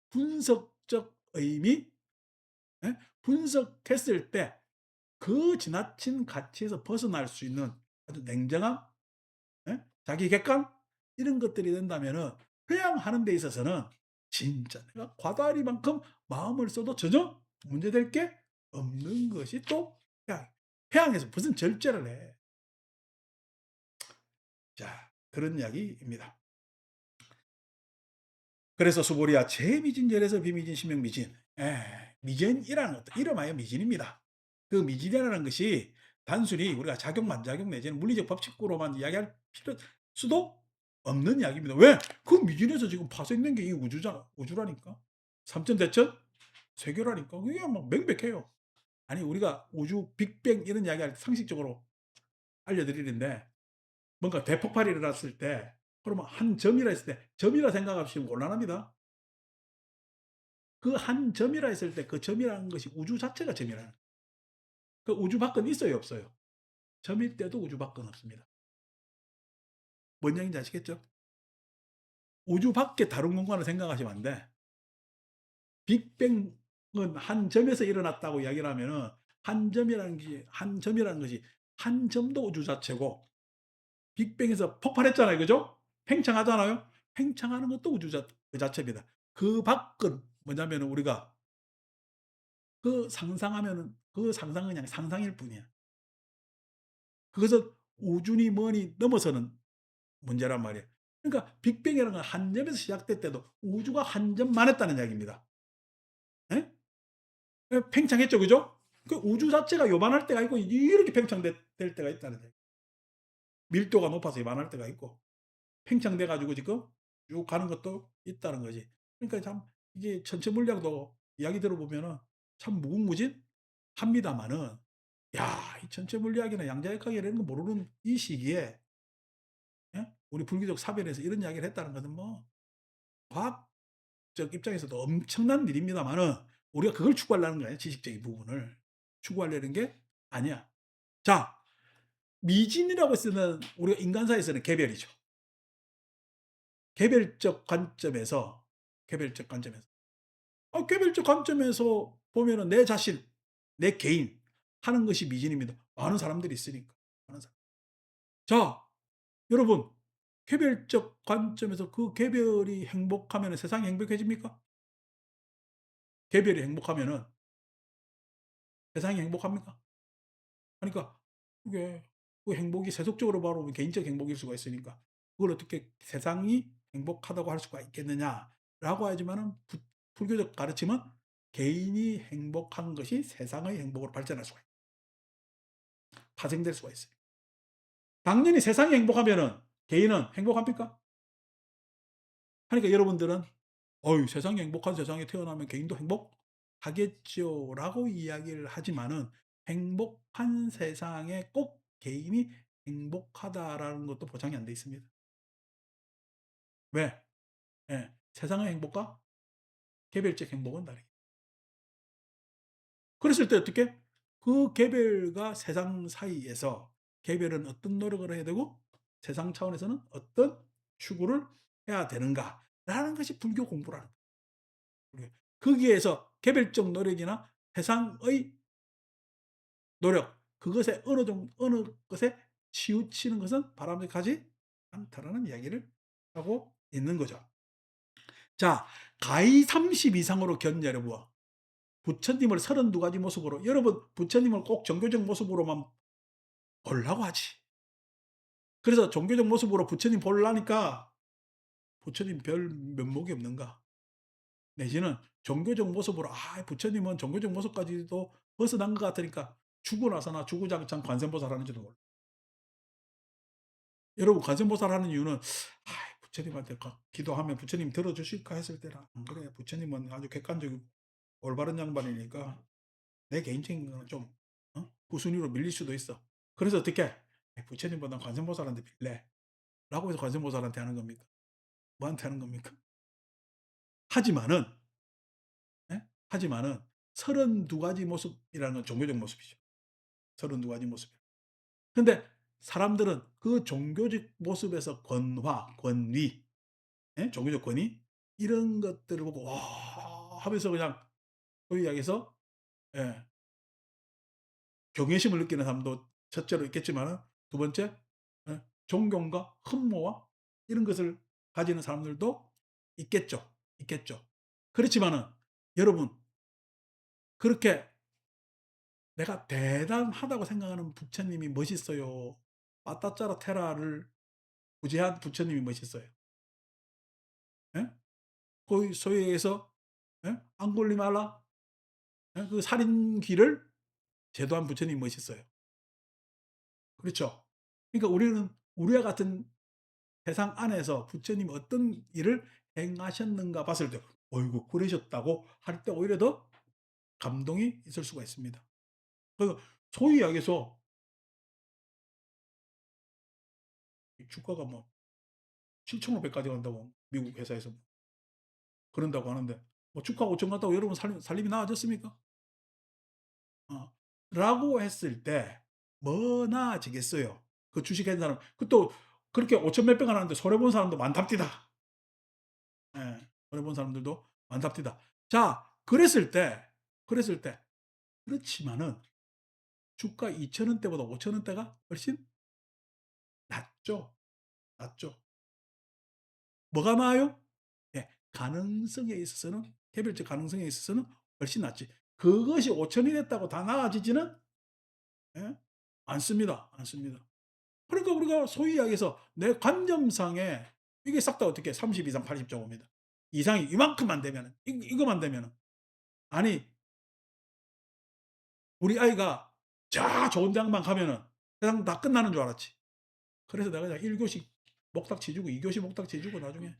분석적 의미 예? 분석했을 때 그 지나친 가치에서 벗어날 수 있는 아주 냉정함 예? 자기 객관 이런 것들이 된다면은 회양하는 데 있어서는 진짜 내가 과다리만큼 마음을 써도 전혀 문제될 게 없는 것이 또 회양. 회양에서 무슨 절제를 해. 자, 그런 이야기입니다. 그래서 수보리야 재미진절에서 비미진 신명미진. 미진이라는 것도 이름하여 미진입니다. 그 미진이라는 것이 단순히 우리가 작용 반작용 내지는 물리적 법칙으로만 이야기할 필요 수도 없는 이야기입니다. 왜? 그 미진에서 지금 파생된 게 이 우주잖아. 우주라니까. 삼천대천 세계라니까. 그게 막 명백해요. 아니 우리가 우주 빅뱅 이런 이야기할 때 상식적으로 알려드리는데 뭔가 대폭발이 일어났을 때 그러면 한 점이라 했을 때 점이라 생각하시면 곤란합니다. 그 한 점이라 했을 때 그 점이라는 것이 우주 자체가 점이라는 거예요. 그 우주 밖은 있어요, 없어요? 점일 때도 우주 밖은 없습니다. 뭔 얘기인지 아시겠죠? 우주 밖에 다른 공간을 생각하시면 안 돼. 빅뱅은 한 점에서 일어났다고 이야기를 하면은 한 점이라는 것이 한 점도 우주 자체고 빅뱅에서 폭발했잖아요. 그죠? 팽창하잖아요. 팽창하는 것도 우주 그 자체입니다. 그 밖은 뭐냐면은 우리가 그 상상하면은 그 상상은 그냥 상상일 뿐이야. 그것은 우주니 뭐니 넘어서는 문제란 말이에요. 그러니까 빅뱅이라는 건 한 점에서 시작될 때도 우주가 한 점만 했다는 이야기입니다. 예? 예, 팽창했죠. 그죠? 그 우주 자체가 요만할 때가 있고 이렇게 팽창될 때가 있다는 얘기예요. 밀도가 높아서 요만할 때가 있고 팽창돼 가지고 지금 쭉 가는 것도 있다는 거지. 그러니까 참 이게 전체 물리학도 이야기 들어보면은 참 무궁무진합니다마는 야, 이 전체 물리학이나 양자역학이나 이런 거 모르는 이 시기에 예? 우리 불교적 사변에서 이런 이야기를 했다는 것은 뭐 과학적 입장에서도 엄청난 일입니다마는 우리가 그걸 추구하려는 거예요. 지식적인 부분을 추구하려는 게 아니야. 자, 미진이라고 쓰는 우리가 인간사에서는 개별이죠. 개별적 관점에서 개별적 관점에서 개별적 관점에서 보면은 내 자신, 내 개인 하는 것이 미진입니다. 많은 사람들이 있으니까. 많은 사람. 자, 여러분 개별적 관점에서 그 개별이 행복하면 세상이 행복해집니까? 개별이 행복하면은 세상이 행복합니까? 그러니까 그게 그 행복이 세속적으로 바라보면 개인적 행복일 수가 있으니까 그걸 어떻게 세상이 행복하다고 할 수가 있겠느냐라고 하지만은 불교적 가르침은 개인이 행복한 것이 세상의 행복으로 발전할 수가 있다. 파생될 수가 있어요. 당연히 세상이 행복하면은 개인은 행복합니까? 그러니까 여러분들은 세상이 행복한 세상에 태어나면 개인도 행복하겠죠라고 이야기를 하지만은 행복한 세상에 꼭 개인이 행복하다라는 것도 보장이 안 돼 있습니다. 왜? 예. 세상의 행복과 개별적 행복은 다르게. 그랬을 때 어떻게? 그 개별과 세상 사이에서 개별은 어떤 노력을 해야 되고 세상 차원에서는 어떤 추구를 해야 되는가라는 것이 불교 공부라는 거예요. 거기에서 개별적 노력이나 세상의 노력, 그것에 어느 것에 치우치는 것은 바람직하지 않다라는 이야기를 하고 있는 거죠. 자, 가히 30 이상으로 견뎌내보아. 부처님을 32가지 모습으로, 여러분, 부처님을 꼭 종교적 모습으로만 보려고 하지. 그래서 종교적 모습으로 부처님 보려니까 부처님 별 면목이 없는가? 내지는 종교적 모습으로, 부처님은 종교적 모습까지도 벗어난 것 같으니까 죽고 나서나 주구장창 관세음보살 하는지도 몰라. 여러분, 관세음보살 하는 이유는, 부처님한테 기도하면 부처님 들어주실까 했을 때라. 안 그래. 부처님은 아주 객관적이고 올바른 양반이니까 내 개인적인 거는 좀 후순위로 밀릴 수도 있어. 그래서 어떻게? 부처님보다 관세음보살한테 빌래. 라고 해서 관세음보살한테 하는 겁니까? 뭐한테 하는 겁니까? 하지만은, 예? 하지만은 32가지 모습이라는 건 종교적 모습이죠. 32가지 모습. 근데 사람들은 그 종교적 모습에서 권화, 권위, 예? 종교적 권위 이런 것들을 보고 와 하면서 그냥 소위 이야기해서 예, 경외심을 느끼는 사람도 첫째로 있겠지만은 두 번째 존경과 흠모와 이런 것을 가지는 사람들도 있겠죠. 있겠죠. 그렇지만은 여러분 그렇게 내가 대단하다고 생각하는 부처님이 멋있어요. 빠따짜라 테라를 구제한 부처님이 멋있어요. 예? 그 소위 해서 앙골리말라 그 살인귀를 제도한 부처님이 멋있어요. 그렇죠. 그러니까 우리는 우리와 같은 세상 안에서 부처님이 어떤 일을 행하셨는가 봤을 때 어이구 그러셨다고 할 때 오히려 더 감동이 있을 수가 있습니다. 그 소위 이야기해서 주가가 뭐 7,500까지 간다고 미국 회사에서 그런다고 하는데 뭐 주가 5천 갔다고 여러분 살림이 나아졌습니까? 어. 라고 했을 때 뭐 나아지겠어요. 그 주식한 사람 그 또 그렇게 5천 몇백안 하는데 손해 본 사람도 많답니다. 예. 손해 본 사람들도 많답니다. 자, 그랬을 때 그렇지만은 주가 2천 원대보다 5천 원대가 훨씬 낫죠. 낫죠. 뭐가 나아요? 예. 가능성에 있어서는 개별적 가능성에 있어서는 훨씬 낫지. 그것이 5천 원이 됐다고 다 나아지지는 예? 않습니다. 않습니다. 그러니까 우리가 소위 이야기해서 내 관점상에 이게 싹 다 어떻게 30 이상 80 정도입니다. 이상이 이만큼만 되면은 이거만 되면은 아니 우리 아이가 자 좋은 대학만 가면은 세상 다 끝나는 줄 알았지. 그래서 내가 그냥 1 교시 목탁 치 주고 2 교시 목탁 치 주고 나중에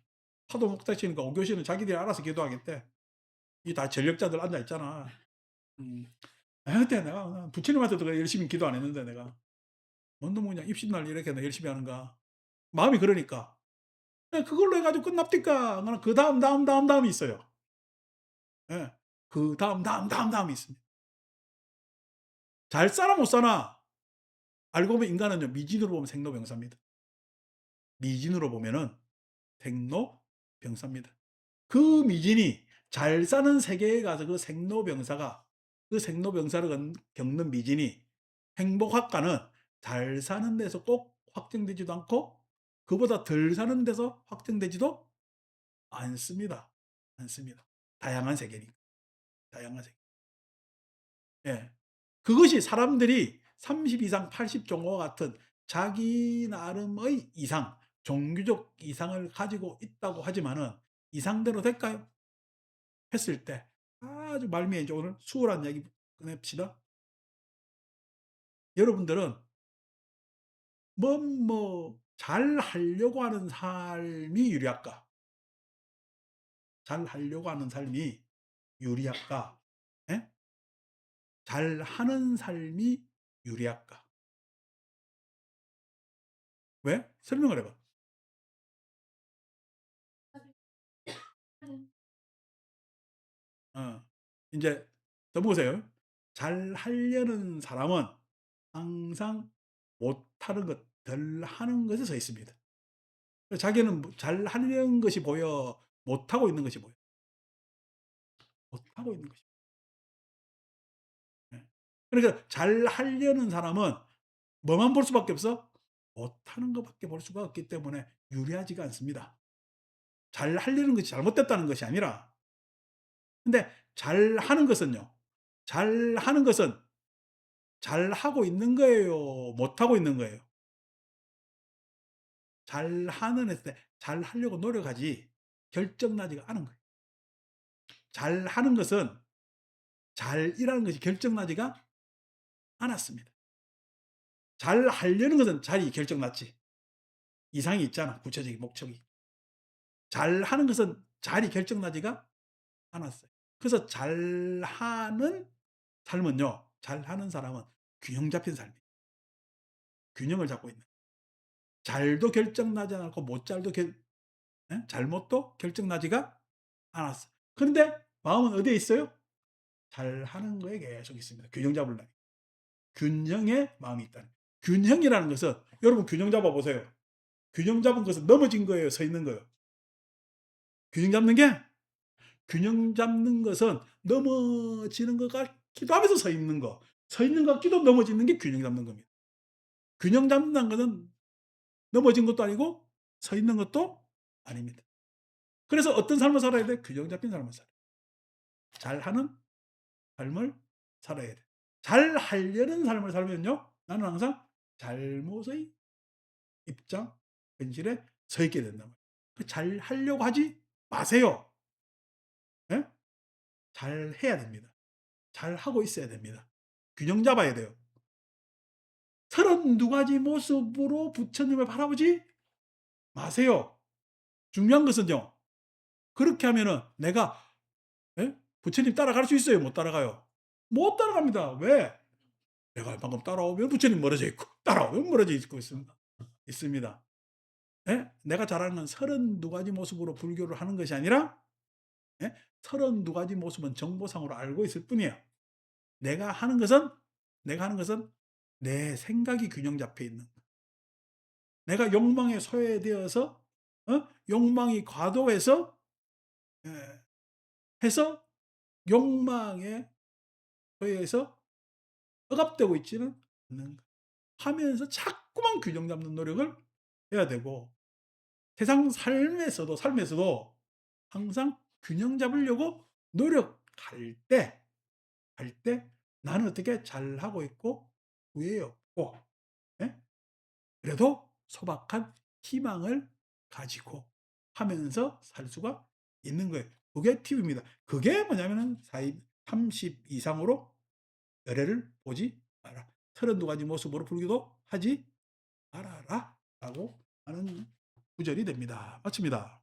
하도 목탁 치니까 5 교시는 자기들이 알아서 기도하겠대. 이 다 전력자들 앉아 있잖아. 음. 그때 내가 부처님한테도 열심히 기도 안 했는데 내가. 뭔 놈은 그냥 입신날 이렇게 나 열심히 하는가. 마음이 그러니까. 그걸로 해 가지고 끝납니까? 나는 그다음이 있어요. 예. 그다음이 있습니다. 잘 사나 못 사나 알고 보면 인간은요 미진으로 보면 생로병사입니다. 미진으로 보면은 생로병사입니다. 그 미진이 잘 사는 세계에 가서 그 생로병사를 겪는 미진이 행복학과는 잘 사는 데서 꼭 확정되지도 않고 그보다 덜 사는 데서 확정되지도 않습니다. 않습니다. 다양한 세계니까. 다양한 세계. 예. 그것이 사람들이 30 이상 80 종과 같은 자기 나름의 이상, 종교적 이상을 가지고 있다고 하지만은 이상대로 될까요? 했을 때 아주 말미에 이제 오늘 수월한 이야기 꺼냅시다. 여러분들은 잘하려고 하는 삶이 유리할까? 잘하려고 하는 삶이 유리할까? 예? 잘하는 삶이 유리할까? 왜? 설명을 해 봐. 어. 인제 더 보세요. 잘하려는 사람은 항상 못하는 것, 덜 하는 것에 서 있습니다. 자기는 뭐 잘하려는 것이 보여 못하고 있는 것이 보여. 못하고 있는 것이 예. 그러니까 잘하려는 사람은 뭐만 볼 수밖에 없어? 못하는 것밖에 볼 수가 없기 때문에 유리하지가 않습니다. 잘하려는 것이 잘못됐다는 것이 아니라 근데 잘하는 것은요. 잘하는 것은 잘하고 있는 거예요? 못하고 있는 거예요? 잘하는 했을 때 잘하려고 노력하지 결정 나지가 않은 거예요. 잘하는 것은 잘이라는 것이 결정 나지가 않았습니다. 잘하려는 것은 잘이 결정 났지. 이상이 있잖아. 구체적인 목적이. 잘하는 것은 잘이 결정 나지가 않았어요. 그래서 잘하는 삶은요. 잘하는 사람은 균형 잡힌 삶이에요. 균형을 잡고 있는. 잘도 결정 나지 않았고 못잘도 예? 잘못도 결정 나지가 않았어. 그런데 마음은 어디에 있어요? 잘하는 거에 계속 있습니다. 균형 잡으려면. 균형에 마음이 있다는 거예요. 균형이라는 것은 여러분 균형 잡아 보세요. 균형 잡은 것은 넘어진 거예요, 서 있는 거예요. 균형 잡는 게 균형 잡는 것은 넘어지는 것 같기도 하면서 서 있는 거. 서 있는 것 같기도 넘어지는 게 균형 잡는 겁니다. 균형 잡는다는 것은 넘어진 것도 아니고 서 있는 것도 아닙니다. 그래서 어떤 삶을 살아야 돼? 균형 잡힌 삶을 살아야 돼. 잘하는 삶을 살아야 돼. 잘하려는 삶을 살면요. 나는 항상 잘못의 입장, 현실에 서 있게 된단 말이에요. 잘하려고 하지 마세요. 예? 잘해야 됩니다. 잘하고 있어야 됩니다. 균형 잡아야 돼요. 32가지 모습으로 부처님을 바라보지 마세요. 중요한 것은요. 그렇게 하면은 내가 예? 부처님 따라갈 수 있어요? 못 따라가요? 못 따라갑니다. 왜? 내가 방금 따라오면 부처님 멀어져 있고 따라오면 멀어져 있고 있습니다. 예? 내가 잘하는 건 32가지 모습으로 불교를 하는 것이 아니라 예? 32가지 모습은 정보상으로 알고 있을 뿐이에요. 내가 하는 것은 내가 하는 것은 내 생각이 균형 잡혀 있는 내가 욕망에 소외되어서 욕망이 과도해서 예. 해서 욕망에 의해서 억압되고 있지는 않는가 하면서 자꾸만 균형 잡는 노력을 해야 되고, 세상 삶에서도 항상 균형 잡으려고 노력할 때 할 때 '나는 어떻게 잘하고 있고 후회 없고, 예 그래도 소박한 희망을 가지고 하면서 살 수가 있는 거예요.' 그게 팁입니다. 그게 뭐냐면은 사이 30 이상으로 연애를 보지 마라. 32 가지 모습으로 불기도 하지 말아라.'라고 하는 구절이 됩니다. 마칩니다.